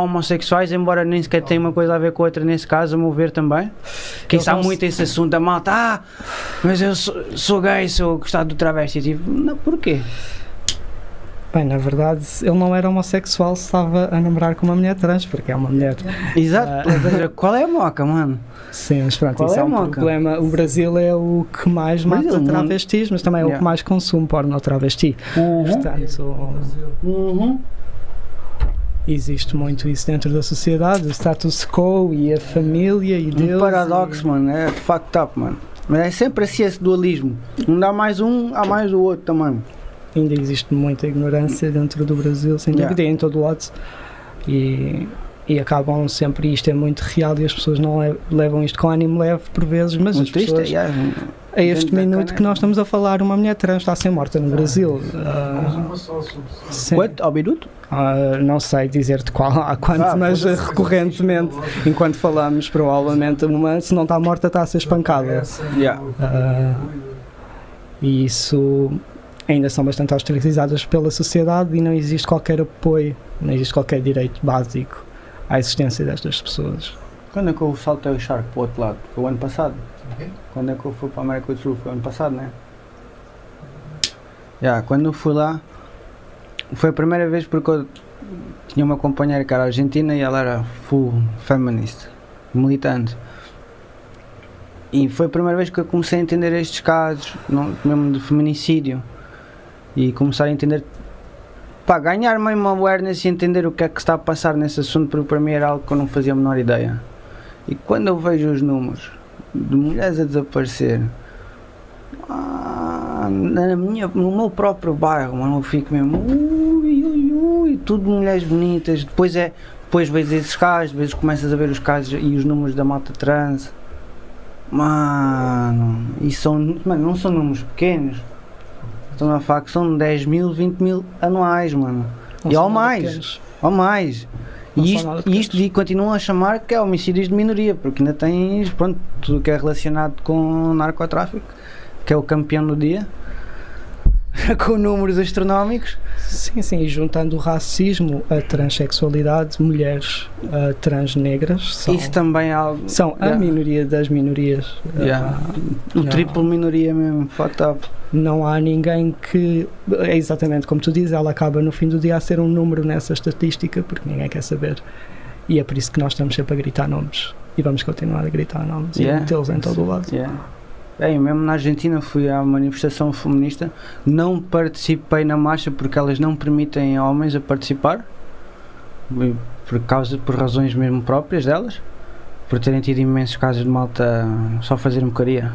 [SPEAKER 1] homossexuais, embora nem sequer tenha uma coisa a ver com a outra nesse caso, a meu ver também. Que isso há muito esse assunto da malta, mas eu sou gay, sou gostado do travesti, tipo, não, porquê?
[SPEAKER 2] Bem, na verdade, ele não era homossexual se estava a namorar com uma mulher trans, porque é uma mulher.
[SPEAKER 1] Exato, qual é a moca, mano?
[SPEAKER 2] Sim, mas pronto, isso é um problema. O Brasil é o que mais mata travestis, mas também é o que mais consome porno travesti. Portanto, existe muito isso dentro da sociedade, o status quo e a família e Deus.
[SPEAKER 1] Paradoxo, mano, é fucked up, mano. Mas é sempre assim esse dualismo. Não dá mais um, há mais o outro também.
[SPEAKER 2] Ainda existe muita ignorância dentro do Brasil, sem dúvida, e em todo o lado. e acabam sempre, e isto é muito real e as pessoas não levam isto com ânimo leve por vezes, mas
[SPEAKER 1] Muito
[SPEAKER 2] as
[SPEAKER 1] triste,
[SPEAKER 2] pessoas, a este minuto que nós estamos a falar, uma mulher trans está a ser morta no Brasil.
[SPEAKER 3] Temos uma só sobre
[SPEAKER 2] Sim.
[SPEAKER 1] Quanto ao minuto?
[SPEAKER 2] Não sei dizer-te há quanto, mas recorrentemente, enquanto falamos, provavelmente se não está morta está a ser espancada. E isso ainda são bastante ostracizadas pela sociedade e não existe qualquer apoio, não existe qualquer direito básico à existência destas pessoas.
[SPEAKER 1] Quando é que eu saltei o charco para o outro lado? Foi o ano passado.
[SPEAKER 3] Okay.
[SPEAKER 1] Quando é que eu fui para a América do Sul? Foi o ano passado, não é? Quando eu fui lá, foi a primeira vez porque eu tinha uma companheira que era argentina e ela era full feminista, militante. E foi a primeira vez que eu comecei a entender estes casos, mesmo de feminicídio. E começar a entender, ganhar mesmo awareness e entender o que é que está a passar nesse assunto, porque para mim era algo que eu não fazia a menor ideia. E quando eu vejo os números de mulheres a desaparecer no meu próprio bairro, mano, eu fico mesmo tudo mulheres bonitas. Depois vês esses casos, depois começas a ver os casos e os números da malta trans, mano, e não são números pequenos. Estão a falar que são 10 mil, 20 mil anuais, mano. Não, e ao mais. E isto continuam a chamar que é homicídios de minoria, porque ainda tens, pronto, tudo o que é relacionado com narcotráfico, que é o campeão do dia, com números astronómicos.
[SPEAKER 2] Sim, e juntando o racismo, a transexualidade, mulheres trans negras são a minoria das minorias.
[SPEAKER 1] O triplo minoria mesmo, fucked up.
[SPEAKER 2] Não há ninguém que, é exatamente como tu dizes, ela acaba no fim do dia a ser um número nessa estatística, porque ninguém quer saber. E é por isso que nós estamos sempre a gritar nomes. E vamos continuar a gritar nomes e metê-los em todo o lado.
[SPEAKER 1] Mesmo na Argentina fui à manifestação feminista, não participei na marcha porque elas não permitem a homens a participar, por razões mesmo próprias delas, por terem tido imensos casos de malta só fazer porcaria.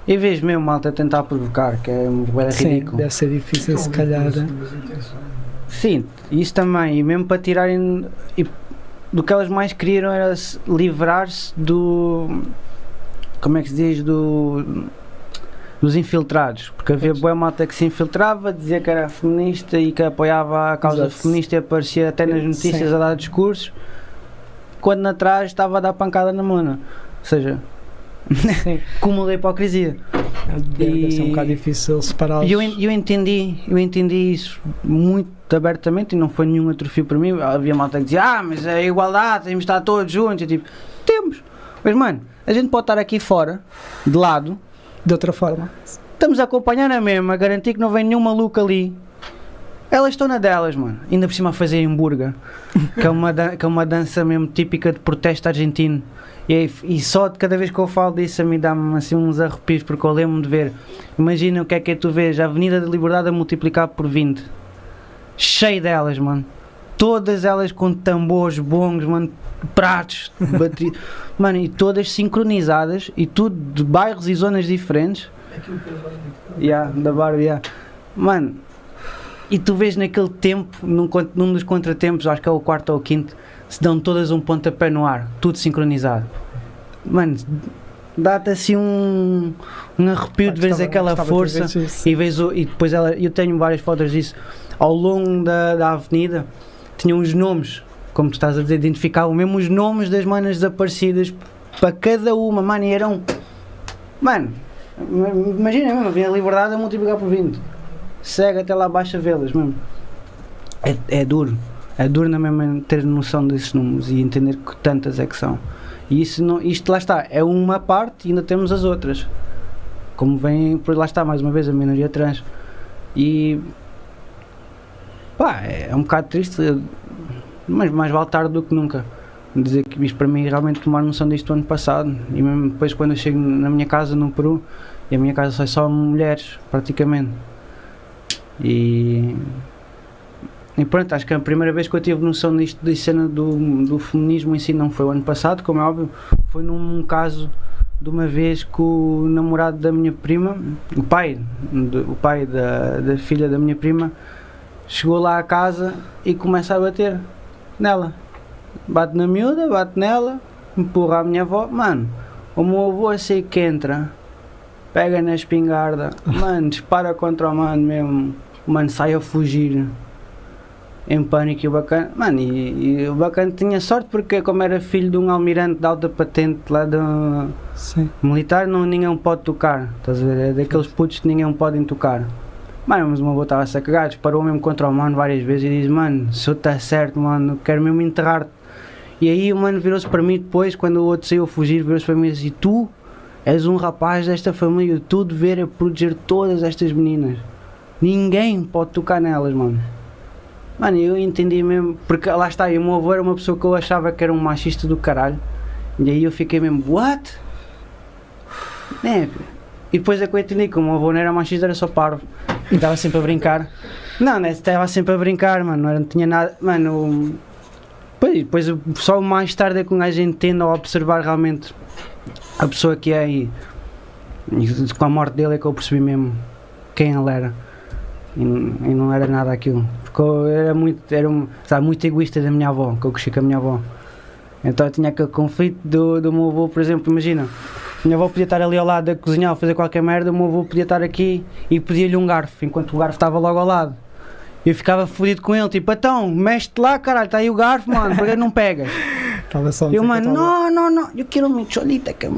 [SPEAKER 1] E vejo mesmo malta a tentar provocar, que é ridículo.
[SPEAKER 2] Deve ser difícil se calhar.
[SPEAKER 1] Sim, isso também, e mesmo para tirarem, do que elas mais queriam era livrar-se do, como é que se diz, dos infiltrados, porque havia boa malta que se infiltrava, dizia que era feminista e que apoiava a causa feminista e aparecia até nas notícias a dar discursos, quando atrás estava a dar pancada na mona, ou seja, cúmulo da hipocrisia.
[SPEAKER 2] Deve ser um bocado difícil separá-los.
[SPEAKER 1] E eu entendi isso muito abertamente e não foi nenhum atrofio para mim. Havia malta que dizia, mas é igualdade, temos de estar todos juntos. Eu temos, mas mano, a gente pode estar aqui fora, de lado,
[SPEAKER 2] de outra forma.
[SPEAKER 1] Estamos a acompanhar na mesma, a garantir que não vem nenhum maluco ali. Elas estão na delas, mano. Ainda por cima a fazer hambúrguer, que é uma dança mesmo típica de protesto argentino. E só de cada vez que eu falo disso a mim dá-me assim uns arrepios, porque eu lembro-me de ver. Imagina o que é tu vês, a Avenida da Liberdade a multiplicar por 20. Cheio delas, mano. Todas elas com tambores, bongos, mano, pratos, bateria. Mano, e todas sincronizadas, e tudo de bairros e zonas diferentes.
[SPEAKER 3] Aquilo que é
[SPEAKER 1] da Barbie, Mano, e tu vês naquele tempo, num dos contratempos, acho que é o quarto ou o quinto, se dão todas um pontapé no ar, tudo sincronizado. Mano, dá-te assim um arrepio de veres aquela força e depois eu tenho várias fotos disso ao longo da avenida, tinham os nomes, como tu estás a dizer, identificavam mesmo os nomes das manas desaparecidas para cada uma, mano, e eram, mano, imagina mesmo, havia a Liberdade a multiplicar por 20, segue até lá abaixo a vê-las mesmo. É duro na mesma ter noção desses números e entender que tantas é que são. E isto lá está, é uma parte e ainda temos as outras. Como vem, por lá está, mais uma vez, a minoria trans. E é um bocado triste, mas mais vale tarde do que nunca. Dizer que isto para mim realmente tomar noção disto ano passado. E mesmo depois quando eu chego na minha casa no Peru, e a minha casa só mulheres, praticamente. E pronto, acho que a primeira vez que eu tive noção disto, da cena do feminismo em si, não foi o ano passado, como é óbvio, foi num caso de uma vez que o namorado da minha prima, o pai da filha da minha prima, chegou lá à casa e começa a bater nela. bate na miúda, bate nela, empurra a minha avó, mano, o meu avô assim que entra, pega na espingarda, mano, dispara contra o mano mesmo, o mano sai a fugir, em pânico e o bacana, mano, e o bacana tinha sorte porque como era filho de um almirante de alta patente lá do militar, ninguém pode tocar, estás a ver, é daqueles putos que ninguém podem tocar. Mano, mas o meu avô estava-se a cagar, disparou mesmo contra o mano várias vezes e diz, mano, se eu está certo, mano, quero mesmo enterrar-te. E aí o mano virou-se para mim depois, quando o outro saiu a fugir, virou-se para mim e disse, tu és um rapaz desta família, tu dever proteger todas estas meninas. Ninguém pode tocar nelas, mano. Mano, eu entendi mesmo, porque lá está, e o meu avô era uma pessoa que eu achava que era um machista do caralho. E aí eu fiquei mesmo, what? Né? E depois é que eu entendi que o meu avô não era machista, era só parvo. E estava sempre a brincar. Não, né? Estava sempre a brincar, mano, não tinha nada, mano. Depois só mais tarde é que um gajo entende ao observar realmente a pessoa que é e com a morte dele é que eu percebi mesmo quem ele era. E não era nada aquilo. Porque eu era muito egoísta da minha avó, que eu cresci com a minha avó. Então eu tinha aquele conflito do meu avô, por exemplo, imagina. A minha avó podia estar ali ao lado a cozinhar ou fazer qualquer merda, o meu avô podia estar aqui e pedia-lhe um garfo, enquanto o garfo estava logo ao lado. Eu ficava fodido com ele, tipo, então, mexe-te lá, caralho, está aí o garfo, mano, porque não pegas? Eu, mano, não, eu quero uma cholita, que é.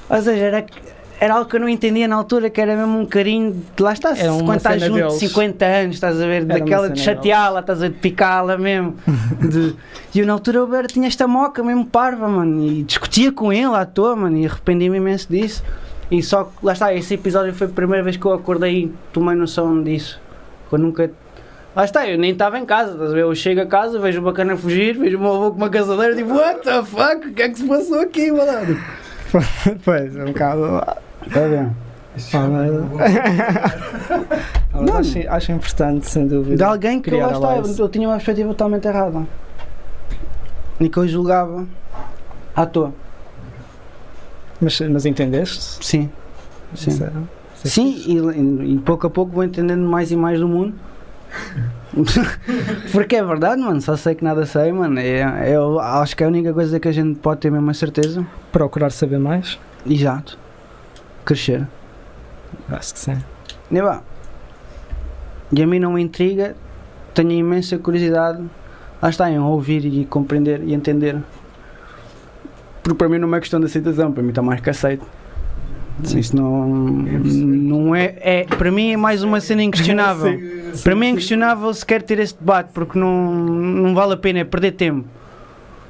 [SPEAKER 1] Ou seja, era algo que eu não entendia na altura, que era mesmo um carinho, lá está, quando estás junto de 50 anos, estás a ver, daquela de chateá-la, estás a ver, de picá-la mesmo. E eu na altura eu tinha esta moca mesmo parva, mano, e discutia com ele à toa, mano, e arrependi-me imenso disso. E só que, lá está, esse episódio foi a primeira vez que eu acordei e tomei noção disso. Eu nunca... Lá está, eu nem estava em casa, estás a ver, eu chego a casa, vejo o bacana fugir, vejo o meu avô com uma casadeira e digo, what the fuck, o que é que se passou aqui, mano?
[SPEAKER 2] Pois, é um bocado...
[SPEAKER 1] Está bem.
[SPEAKER 2] Não, acho importante, sem dúvida.
[SPEAKER 1] De alguém que lá está, eu tinha uma perspectiva totalmente errada. E que eu julgava à toa.
[SPEAKER 2] Mas entendeste?
[SPEAKER 1] Sim. Sim, e pouco a pouco vou entendendo mais e mais do mundo. Porque é verdade, mano, só sei que nada sei, mano. Eu acho que é a única coisa que a gente pode ter mesmo a certeza.
[SPEAKER 2] Procurar saber mais.
[SPEAKER 1] Exato. Crescer.
[SPEAKER 2] Acho que sim.
[SPEAKER 1] E a mim não me intriga, tenho imensa curiosidade, lá está, em ouvir e compreender e entender. Porque para mim não é questão de aceitação, para mim está mais que aceito. Isso não é. Para mim é mais uma cena inquestionável. Para mim é inquestionável sequer ter esse debate, porque não vale a pena, é perder tempo.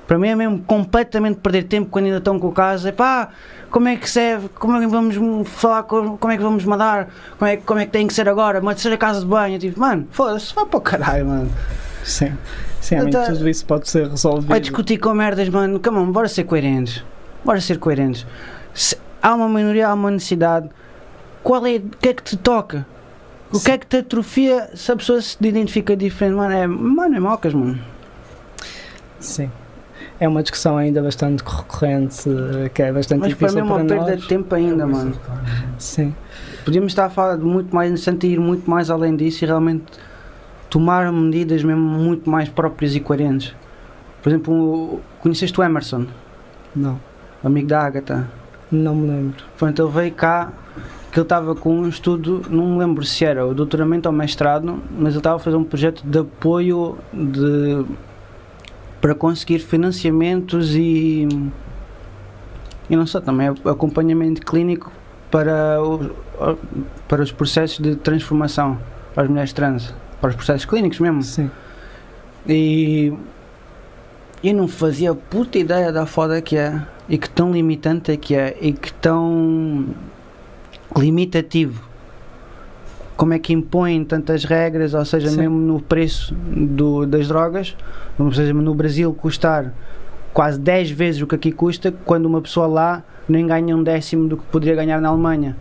[SPEAKER 1] Para mim é mesmo completamente perder tempo quando ainda estão com o caso. É pá, como é que serve? Como é que vamos falar? Como é que vamos mandar? Como é que tem que ser agora? Uma terceira casa de banho? Eu tipo, mano, foda-se, vai para o caralho, mano.
[SPEAKER 2] Sim, tudo isso pode ser resolvido.
[SPEAKER 1] Vai discutir com merdas, mano. Come on, bora ser coerentes. Há uma minoria, há uma necessidade. O que é que te toca? O que é que te atrofia se a pessoa se identifica diferente? Mano, é mocas, mano.
[SPEAKER 2] Sim. É uma discussão ainda bastante recorrente, que é bastante
[SPEAKER 1] mas
[SPEAKER 2] difícil para nós.
[SPEAKER 1] Mas para mim é uma perda de tempo ainda, mano.
[SPEAKER 2] Sim.
[SPEAKER 1] Podíamos estar a falar de muito mais interessante e ir muito mais além disso e realmente tomar medidas mesmo muito mais próprias e coerentes. Por exemplo, conheceste o Emerson?
[SPEAKER 2] Não.
[SPEAKER 1] Amigo da Ágata?
[SPEAKER 2] Não me lembro.
[SPEAKER 1] Pronto, ele veio cá, que ele estava com um estudo, não me lembro se era o doutoramento ou mestrado, mas ele estava a fazer um projeto de apoio para conseguir financiamentos e não só, também acompanhamento clínico para os processos de transformação para as mulheres trans, para os processos clínicos mesmo.
[SPEAKER 2] Sim.
[SPEAKER 1] E eu não fazia puta ideia da foda que é, e que tão limitante é que é, e que tão limitativo. Como é que impõem tantas regras, ou seja, sim, mesmo no preço das drogas, ou seja, no Brasil custar quase 10 vezes o que aqui custa, quando uma pessoa lá nem ganha 1/10 do que poderia ganhar na Alemanha.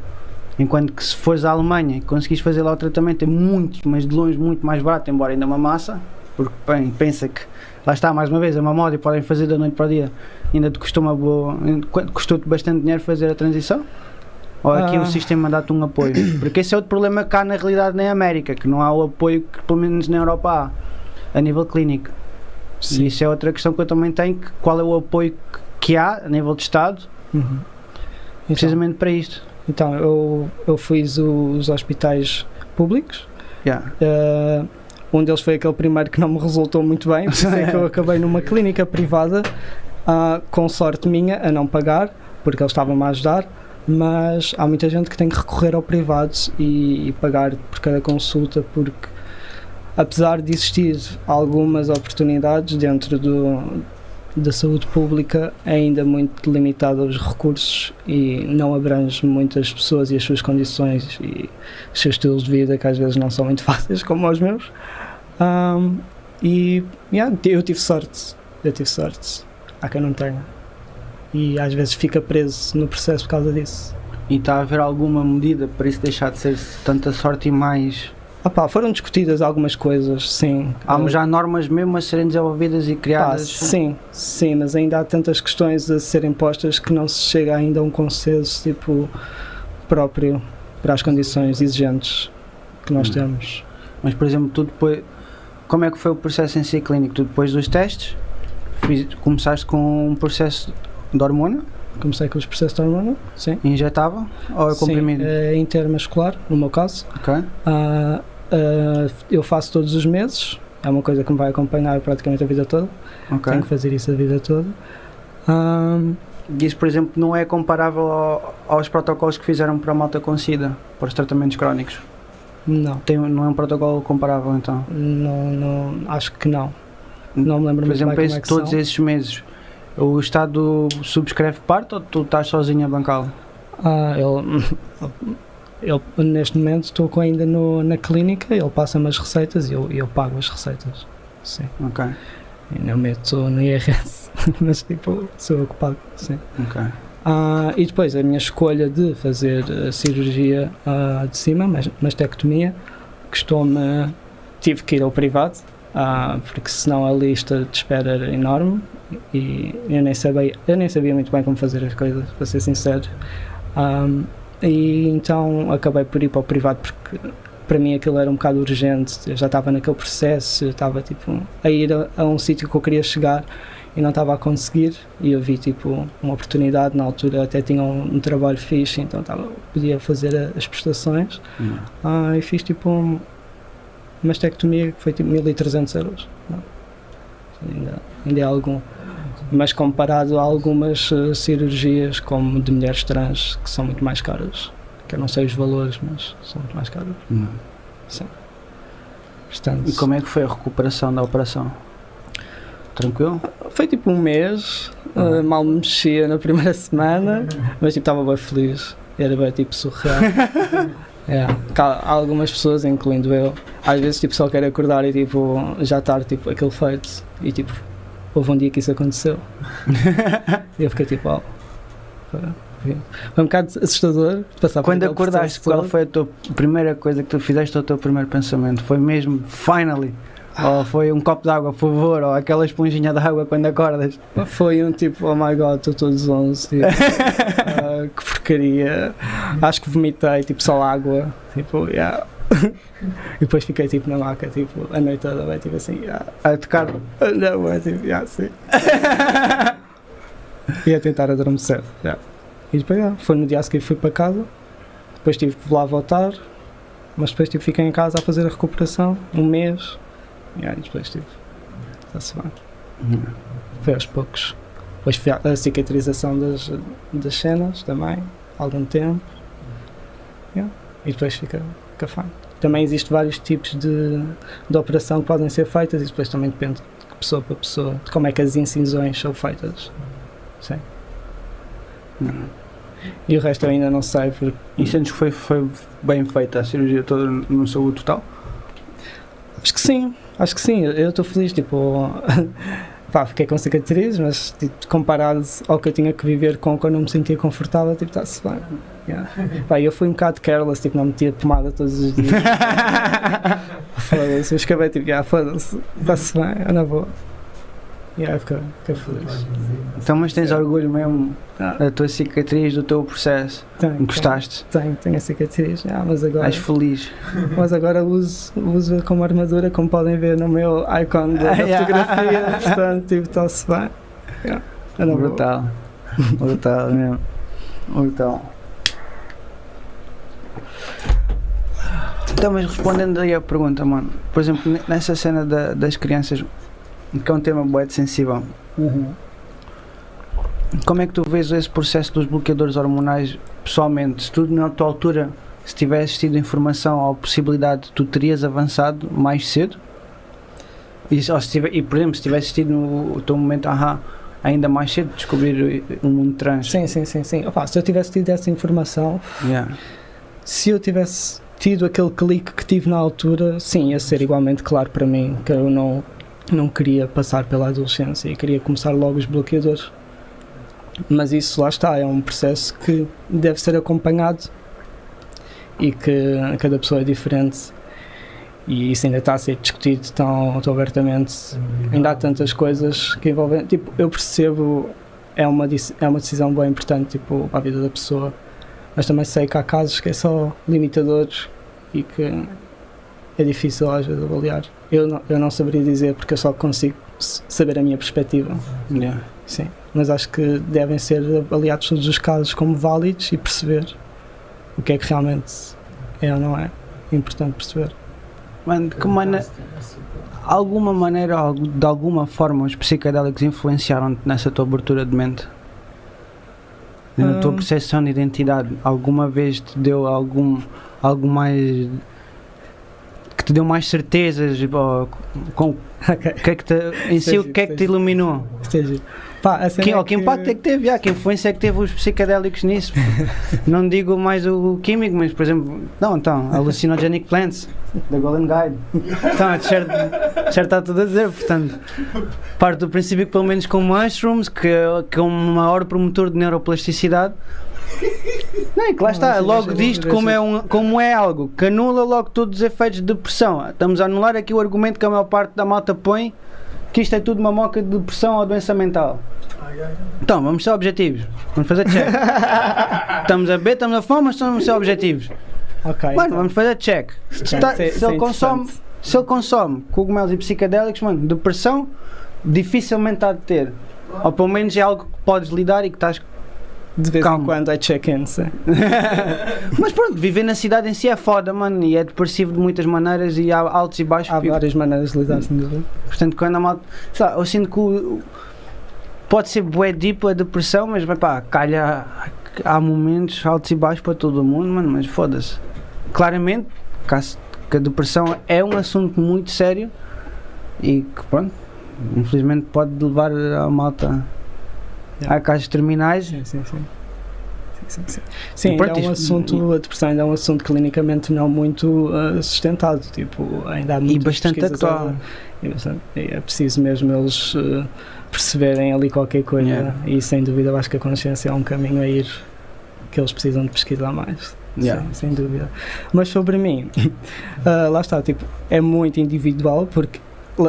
[SPEAKER 1] Enquanto que se fores à Alemanha e conseguires fazer lá o tratamento é muito, mas de longe muito mais barato, embora ainda uma massa, porque bem, pensa que, lá está, mais uma vez, é uma moda e podem fazer da noite para o dia, ainda te custou-te bastante dinheiro fazer a transição? Ou aqui o sistema dá-te um apoio? Porque esse é outro problema cá na realidade na América, que não há o apoio que pelo menos na Europa há, a nível clínico. E isso é outra questão que eu também tenho, qual é o apoio que há a nível de Estado, precisamente para isto.
[SPEAKER 2] Então, eu fiz os hospitais públicos. Um deles foi aquele primeiro que não me resultou muito bem, por isso é que eu acabei numa clínica privada, com sorte minha a não pagar, porque eles estavam-me a ajudar, mas há muita gente que tem que recorrer ao privado e pagar por cada consulta, porque apesar de existir algumas oportunidades dentro da saúde pública, é ainda muito limitada aos recursos e não abrange muitas pessoas e as suas condições e os seus estilos de vida, que às vezes não são muito fáceis como os meus. Eu tive sorte, há quem não tenha, e às vezes fica preso no processo por causa disso.
[SPEAKER 1] E está a haver alguma medida para isso deixar de ser tanta sorte e mais?
[SPEAKER 2] Foram discutidas algumas coisas, sim.
[SPEAKER 1] Há já normas mesmo a serem desenvolvidas e criadas?
[SPEAKER 2] Sim, mas ainda há tantas questões a serem postas que não se chega ainda a um consenso tipo próprio para as condições exigentes que nós temos.
[SPEAKER 1] Mas, por exemplo, tu depois, como é que foi o processo em si clínico? Tu depois dos testes, começaste com um processo de hormona?
[SPEAKER 2] Comecei com os processos de hormona, sim.
[SPEAKER 1] Injetável ou é comprimido?
[SPEAKER 2] Sim, é intermuscular, no meu caso.
[SPEAKER 1] Ok.
[SPEAKER 2] Eu faço todos os meses, é uma coisa que me vai acompanhar praticamente a vida toda.
[SPEAKER 1] Okay.
[SPEAKER 2] Tenho que fazer isso a vida toda.
[SPEAKER 1] Isso, por exemplo, não é comparável aos protocolos que fizeram para a malta com SIDA, para os tratamentos crónicos?
[SPEAKER 2] Não.
[SPEAKER 1] Não é um protocolo comparável, então?
[SPEAKER 2] Não, acho que não. Não me lembro
[SPEAKER 1] muito bem como é que são. Por exemplo, todos esses meses, o Estado subscreve parte ou tu estás sozinho a bancá-lo?
[SPEAKER 2] Eu neste momento estou ainda na clínica, ele passa-me as receitas e eu pago as receitas. Sim.
[SPEAKER 1] Ok.
[SPEAKER 2] E não meto no IRS, mas tipo, sou eu que pago, sim.
[SPEAKER 1] Ok.
[SPEAKER 2] E depois a minha escolha de fazer a cirurgia de cima, mastectomia, tive que ir ao privado, porque senão a lista de espera era enorme e eu nem sabia muito bem como fazer as coisas, para ser sincero. E então acabei por ir para o privado porque para mim aquilo era um bocado urgente, eu já estava naquele processo, eu estava tipo a ir a um sítio que eu queria chegar e não estava a conseguir, e eu vi tipo uma oportunidade, na altura até tinha um trabalho fixe, então podia fazer as prestações. E fiz tipo uma mastectomia que foi tipo 1.300 euros. Ainda é algum, mas comparado a algumas cirurgias como de mulheres trans que são muito mais caras, que eu não sei os valores, mas são muito mais caras. Sim. Portanto,
[SPEAKER 1] e como é que foi a recuperação da operação? Tranquilo? Foi
[SPEAKER 2] tipo um mês, mal me mexia na primeira semana, mas tipo estava bem feliz, era bem tipo surreal. Há algumas pessoas, incluindo eu, às vezes tipo só quero acordar e tipo já estar tipo aquilo feito, e tipo houve um dia que isso aconteceu. E eu fiquei tipo, foi um bocado assustador passar.
[SPEAKER 1] Quando acordaste, qual foi a tua primeira coisa que tu fizeste, o teu primeiro pensamento? Foi mesmo finally? Ou foi um copo de água, por favor, ou aquela esponjinha de água quando acordas?
[SPEAKER 2] Foi um tipo, oh my god, estou todos 11, tipo, que porcaria, acho que vomitei, tipo, só água, tipo, E depois fiquei tipo na maca, tipo, a noite toda, bem, tipo assim,
[SPEAKER 1] a tocar?
[SPEAKER 2] Não, é tipo, sim. E a tentar adormecer, E depois, foi no dia a seguir, fui para casa, depois tive que lá voltar, mas depois tipo, fiquei em casa a fazer a recuperação, um mês. E depois está-se bem. Foi aos poucos. Depois foi a cicatrização das cenas também, algum tempo. E depois fica fine. Também existem vários tipos de operação que podem ser feitas e depois também depende de pessoa para pessoa, de como é que as incisões são feitas. Sim. E o resto eu ainda não sei.
[SPEAKER 1] E sentes que foi bem feita a cirurgia toda no saúde total?
[SPEAKER 2] Acho que sim, eu estou feliz, tipo, fiquei com cicatrizes, mas tipo, comparado ao que eu tinha que viver quando não me sentia confortável, tipo, está-se bem. Eu fui um bocado careless, tipo, não metia pomada todos os dias. Foda-se, eu escrevi, tipo, foda-se, está-se bem, eu não vou. Fica feliz.
[SPEAKER 1] Então, mas tens orgulho mesmo da tua cicatriz, do teu processo? Gostaste?
[SPEAKER 2] Tenho a cicatriz, mas agora...
[SPEAKER 1] És feliz?
[SPEAKER 2] Mas agora uso como armadura, como podem ver no meu icon da fotografia, portanto, tipo, está-se bem.
[SPEAKER 1] Brutal. Brutal mesmo. Brutal. Então, mas respondendo aí a pergunta, mano, por exemplo, nessa cena das crianças, que é um tema bué de sensível, como é que tu vês esse processo dos bloqueadores hormonais pessoalmente? Se tu na tua altura, se tivesses tido informação ou possibilidade, tu terias avançado mais cedo? E por exemplo, se tivesses tido no teu momento, ainda mais cedo, descobrir o mundo trans?
[SPEAKER 2] Sim. Opa, se eu tivesse tido essa informação, se eu tivesse tido aquele clique que tive na altura, sim, ia ser igualmente claro para mim que eu não queria passar pela adolescência e queria começar logo os bloqueadores. Mas isso, lá está, é um processo que deve ser acompanhado e que cada pessoa é diferente e isso ainda está a ser discutido tão abertamente. Ainda há tantas coisas que envolvem, tipo, eu percebo, é uma decisão bem importante, tipo, para a vida da pessoa, mas também sei que há casos que é só limitadores e que é difícil às vezes avaliar. Eu não saberia dizer porque eu só consigo saber a minha perspectiva. Sim, mas acho que devem ser avaliados todos os casos como válidos e perceber o que é que realmente é ou não é importante perceber.
[SPEAKER 1] Mano, de que maneira, de alguma forma os psicodélicos influenciaram-te nessa tua abertura de mente? Na tua percepção de identidade? Alguma vez te deu algo mais que te deu mais certezas? O que é que te iluminou? Que impacto é que teve? Que influência é que teve os psicodélicos nisso? Não digo mais o químico, mas por exemplo, hallucinogenic plants, da Golden Guide. Então, já está tudo a dizer, portanto, parte do princípio que pelo menos com mushrooms, que é um maior promotor de neuroplasticidade, não, é que lá está, logo disto como é algo que anula logo todos os efeitos de depressão. Estamos a anular aqui o argumento que a maior parte da malta põe, que isto é tudo uma moca de depressão ou doença mental. Então, vamos ser objetivos. Vamos fazer check. Estamos a beber, estamos a fumar, mas vamos ser objetivos. Mano, vamos fazer check. Se ele consome cogumelos e psicodélicos, mano, depressão dificilmente há de ter. Ou pelo menos é algo que podes lidar e que estás
[SPEAKER 2] de vez em quando é check-in, sim.
[SPEAKER 1] Mas pronto, viver na cidade em si é foda, mano, e é depressivo de muitas maneiras e há altos e baixos.
[SPEAKER 2] Há várias maneiras de lidar, sem dúvida.
[SPEAKER 1] Portanto, quando a malta, sei lá, eu sinto que pode ser bué deep a depressão, mas calha, há momentos altos e baixos para todo o mundo, mano, mas foda-se. Claramente que a depressão é um assunto muito sério e que pronto, infelizmente pode levar a malta a casos terminais.
[SPEAKER 2] Sim, é um assunto, a depressão ainda é um assunto clinicamente não muito sustentado, tipo, ainda há muitas
[SPEAKER 1] e bastante atual.
[SPEAKER 2] É preciso mesmo eles perceberem ali qualquer coisa e sem dúvida eu acho que a consciência é um caminho a ir que eles precisam de pesquisar mais. Sem dúvida. Mas sobre mim, lá está, tipo, é muito individual porque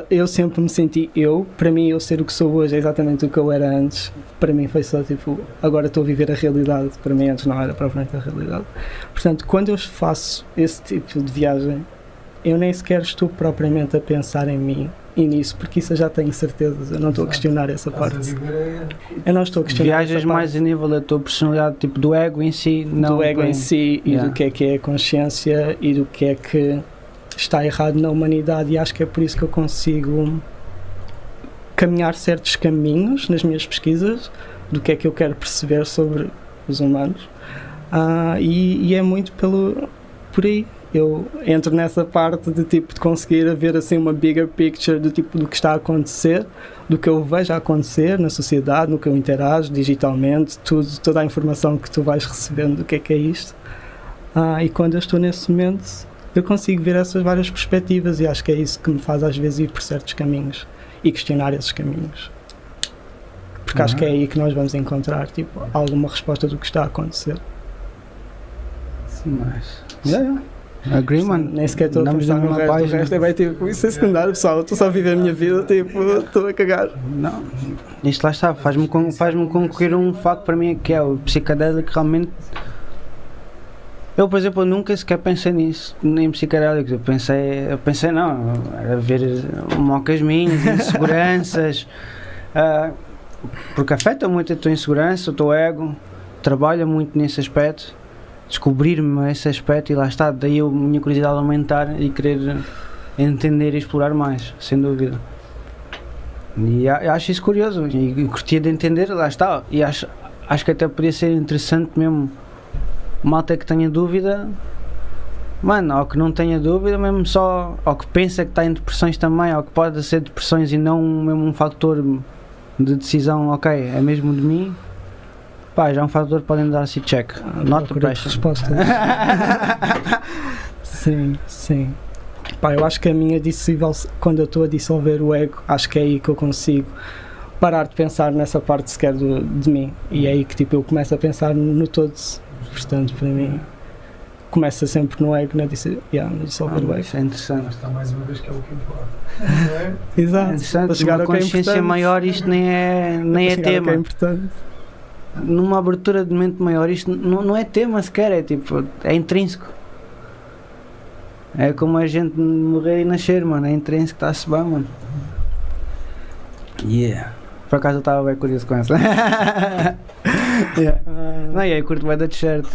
[SPEAKER 2] eu sempre me senti para mim eu ser o que sou hoje é exatamente o que eu era antes. Para mim foi só tipo, agora estou a viver a realidade, para mim antes não era propriamente a realidade. Portanto, quando eu faço esse tipo de viagem, eu nem sequer estou propriamente a pensar em mim e nisso, porque isso eu já tenho certezas, eu não estou a questionar essa parte. Eu não estou a questionar
[SPEAKER 1] viajas essa mais parte. A nível da tua personalidade, tipo do ego em si, não
[SPEAKER 2] do ego em si e do que é a consciência e do que é que está errado na humanidade, e acho que é por isso que eu consigo caminhar certos caminhos nas minhas pesquisas do que é que eu quero perceber sobre os humanos, e é muito por aí. Eu entro nessa parte de tipo de conseguir ver assim uma bigger picture do tipo do que está a acontecer, do que eu vejo a acontecer na sociedade, no que eu interajo digitalmente, toda a informação que tu vais recebendo do que é isto, e quando eu estou nesse momento eu consigo ver essas várias perspectivas e acho que é isso que me faz às vezes ir por certos caminhos e questionar esses caminhos, porque acho que é aí que nós vamos encontrar tipo, alguma resposta do que está a acontecer.
[SPEAKER 1] Sim, mas Agree, mano.
[SPEAKER 2] Nem sequer estou a
[SPEAKER 1] Andamos
[SPEAKER 2] pensar
[SPEAKER 1] na
[SPEAKER 2] no
[SPEAKER 1] mesma
[SPEAKER 2] resto. O
[SPEAKER 1] página.
[SPEAKER 2] resto é bem tipo, isso é secundário, pessoal. Eu estou só a viver a minha vida, tipo, estou a cagar.
[SPEAKER 1] Não, isto lá está, faz-me concorrer um facto para mim que é o psicadélico realmente. Eu, por exemplo, nunca sequer pensei nisso, em psicadélicos. Eu pensei não, era ver mocas minhas, inseguranças, porque afeta muito a tua insegurança, o teu ego, trabalha muito nesse aspecto, descobrir-me esse aspecto e lá está, daí a minha curiosidade aumentar e querer entender e explorar mais, sem dúvida. E acho isso curioso e curtia de entender, lá está, e acho que até podia ser interessante mesmo. Malta que tenha dúvida, mano, ou que não tenha dúvida, mesmo só, ou que pensa que está em depressões também, ou que pode ser depressões e não mesmo um fator de decisão, ok, é mesmo de mim, pá, já é um fator que podem dar-se check, not the pressure.
[SPEAKER 2] Resposta. Sim, sim. Pá, eu acho que a minha dissível, quando eu estou a dissolver o ego, acho que é aí que eu consigo parar de pensar nessa parte sequer de mim, e é aí que tipo, eu começo a pensar no todo. Portanto, para mim, começa sempre no ego, no dissolver o ego.
[SPEAKER 1] Isso é interessante.
[SPEAKER 3] Mas está mais uma vez que é o que importa. Não é?
[SPEAKER 2] Exato.
[SPEAKER 1] É interessante,
[SPEAKER 2] Para chegar
[SPEAKER 1] numa
[SPEAKER 2] ao que é
[SPEAKER 1] consciência
[SPEAKER 2] importante.
[SPEAKER 1] maior isto nem é
[SPEAKER 2] Para chegar ao
[SPEAKER 1] tema.
[SPEAKER 2] que é importante.
[SPEAKER 1] Numa abertura de mente maior isto não é tema sequer, é tipo, é intrínseco. É como a gente morrer e nascer, mano, é intrínseco, está-se bem, mano. Yeah. Por acaso eu estava bem curioso com essa. Yeah. Não, e aí curto bem da t-shirt.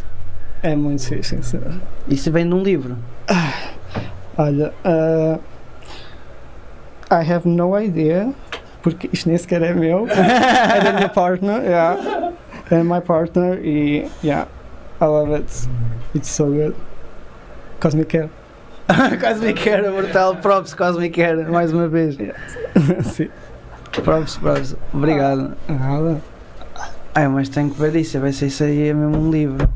[SPEAKER 2] É muito fixe, sincero.
[SPEAKER 1] Isso vem de um livro.
[SPEAKER 2] Olha, I have no idea, porque isto nem sequer é meu. É da minha partner, yeah. É my partner e, yeah, I love it. It's so good. Cosmic Care.
[SPEAKER 1] Cosmic Care, mortal, props Cosmic Care, mais uma vez.
[SPEAKER 2] Sim.
[SPEAKER 1] Props, obrigado.
[SPEAKER 2] Nada.
[SPEAKER 1] Mas tenho que ver isso, vai ser isso aí é mesmo um livro.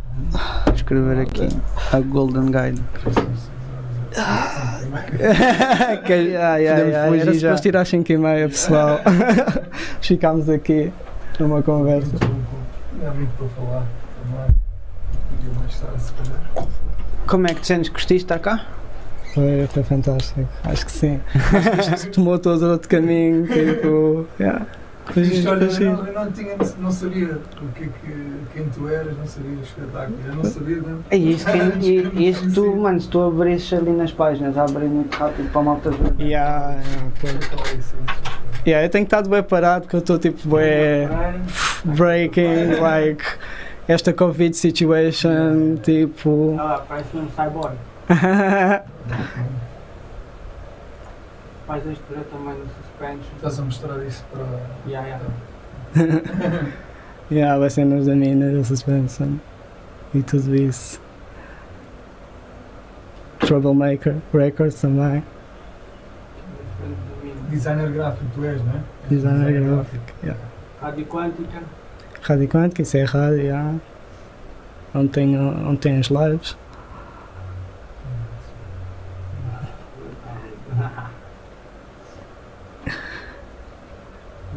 [SPEAKER 1] Vou escrever aqui, a Golden Guide. Podemos
[SPEAKER 2] Era
[SPEAKER 1] fugir já.
[SPEAKER 2] suposto ir às 5h30, pessoal. Ficámos aqui numa conversa.
[SPEAKER 3] Há muito para falar também. Podia mais tarde, se calhar.
[SPEAKER 1] Como é que te sentes? Gostaste de estar cá?
[SPEAKER 2] Foi fantástico, acho que sim. Acho que isto tomou todo outro caminho, tipo, yeah. Foi
[SPEAKER 3] Isto,
[SPEAKER 2] giro,
[SPEAKER 3] olha,
[SPEAKER 2] foi
[SPEAKER 3] eu
[SPEAKER 2] giro.
[SPEAKER 3] não sabia o que quem tu eras, não sabia o espetáculo, eu não sabia mesmo.
[SPEAKER 1] É isso, isso tu, mano, se tu abrisses ali nas páginas, abre muito rápido para a malta ver.
[SPEAKER 2] Yeah, eu tenho estado bem parado porque eu estou tipo bem breaking, like esta Covid situation, tipo.
[SPEAKER 1] Parece um cyborg. Faz este projeto também no suspension.
[SPEAKER 3] Estás a mostrar isso para.
[SPEAKER 2] Yeah, vai ser nos da mina, da suspension e tudo isso. Troublemaker Records também.
[SPEAKER 3] Designer gráfico, tu és, não é?
[SPEAKER 2] Designer gráfico, yeah.
[SPEAKER 1] Rádio Quântica.
[SPEAKER 2] Rádio Quântica, isso é rádio, yeah. Onde tem as lives.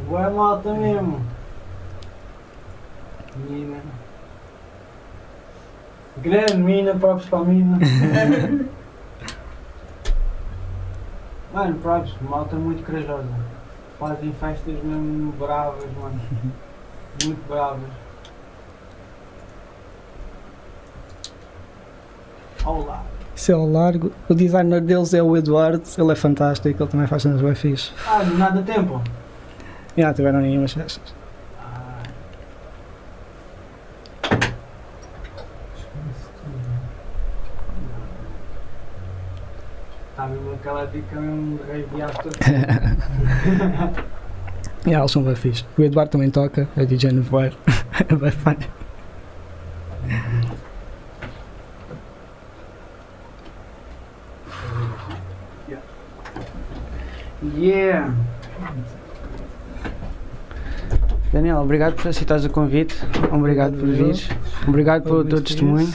[SPEAKER 1] Boa malta mesmo. Mina. Grande mina, props para a mina. Mano, props, malta muito corajosa. Fazem festas mesmo bravas, mano. Muito bravas. Olá.
[SPEAKER 2] Isso é ao largo. O designer deles é o Eduardo, ele é fantástico, ele também faz cenas bem fixe.
[SPEAKER 1] Nada tempo.
[SPEAKER 2] Já tiveram aí umas festas.
[SPEAKER 1] Está mesmo aquela dica mesmo de raiviar todo.
[SPEAKER 2] Eles são bem fixe. O Eduardo também toca, é DJ Nevoeiro. É bem fã.
[SPEAKER 1] Yeah! Daniel, obrigado por aceitares o convite, obrigado por vires, obrigado pelo teu testemunho.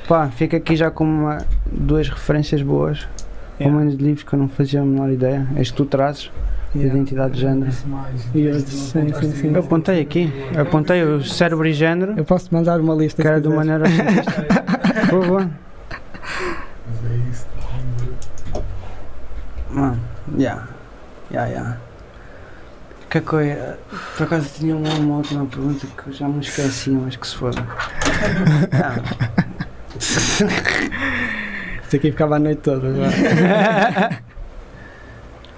[SPEAKER 1] Pá, fica aqui já com duas referências boas, pelo menos de livros que eu não fazia a menor ideia, és que tu trazes, de identidade de género.
[SPEAKER 2] Sim.
[SPEAKER 1] Eu apontei aqui, apontei o cérebro e género,
[SPEAKER 2] Eu posso mandar uma lista
[SPEAKER 1] que era
[SPEAKER 2] se
[SPEAKER 1] de
[SPEAKER 2] quiseres.
[SPEAKER 1] maneira. Por favor. Mano, yeah. Que coisa. Por acaso tinha uma última pergunta que eu já me esqueci, mas que se foda.
[SPEAKER 2] Isto aqui ficava a noite toda.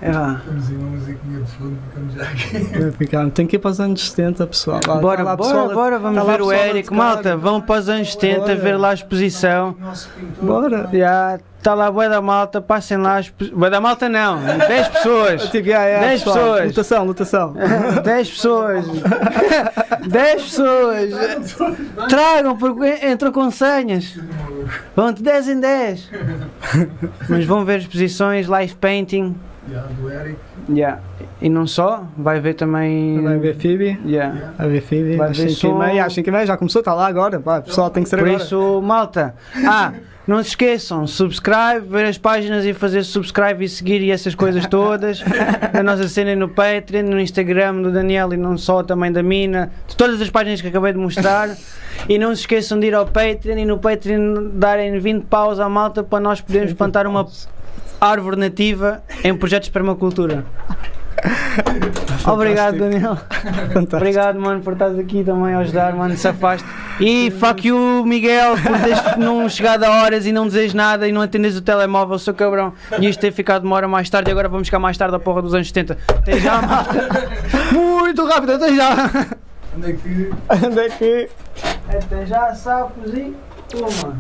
[SPEAKER 3] Temos aí uma musiquinha de fundo, ficamos já aqui.
[SPEAKER 2] Tem que ir para os anos 70, pessoal.
[SPEAKER 1] Bora, vamos ver o Érico. Malta, vão para os anos 70 ver lá a exposição.
[SPEAKER 2] Bora.
[SPEAKER 1] Está lá a bué da malta, passem lá. Bué da malta não, 10 pessoas. 10 pessoas.
[SPEAKER 2] Lutação.
[SPEAKER 1] 10 pessoas. 10 pessoas. Tragam, porque entram com senhas. Vão de 10 em 10. Mas vão ver exposições, live painting.
[SPEAKER 3] Do Eric.
[SPEAKER 1] E não só, vai ver também.
[SPEAKER 2] Vai ver Phoebe. Vai ver Phoebe.
[SPEAKER 1] Vai
[SPEAKER 2] Às
[SPEAKER 1] ver
[SPEAKER 2] 5h30, já começou, está lá agora. Vai, pessoal, tem que ser
[SPEAKER 1] Por
[SPEAKER 2] agora.
[SPEAKER 1] isso, malta. Não se esqueçam, subscribe, ver as páginas e fazer subscribe e seguir e essas coisas todas. A nossa cena no Patreon, no Instagram do Daniel e não só, também da Mina, de todas as páginas que acabei de mostrar. E não se esqueçam de ir ao Patreon e no Patreon darem 20 paus à malta para nós podermos plantar uma árvore nativa em projetos de permacultura. Obrigado, Daniel.
[SPEAKER 2] Fantástico.
[SPEAKER 1] Obrigado, mano, por estares aqui também a ajudar, mano, safaste. E fuck you, Miguel, por teres não chegado a horas e não dizes nada e não atendes o telemóvel, seu cabrão. E isto ter ficado uma hora mais tarde e agora vamos ficar mais tarde a porra dos anos 70. Até já, mano. Muito rápido, até já.
[SPEAKER 3] Onde é que...
[SPEAKER 2] Onde é que...
[SPEAKER 1] Até já, sapos e... Toma.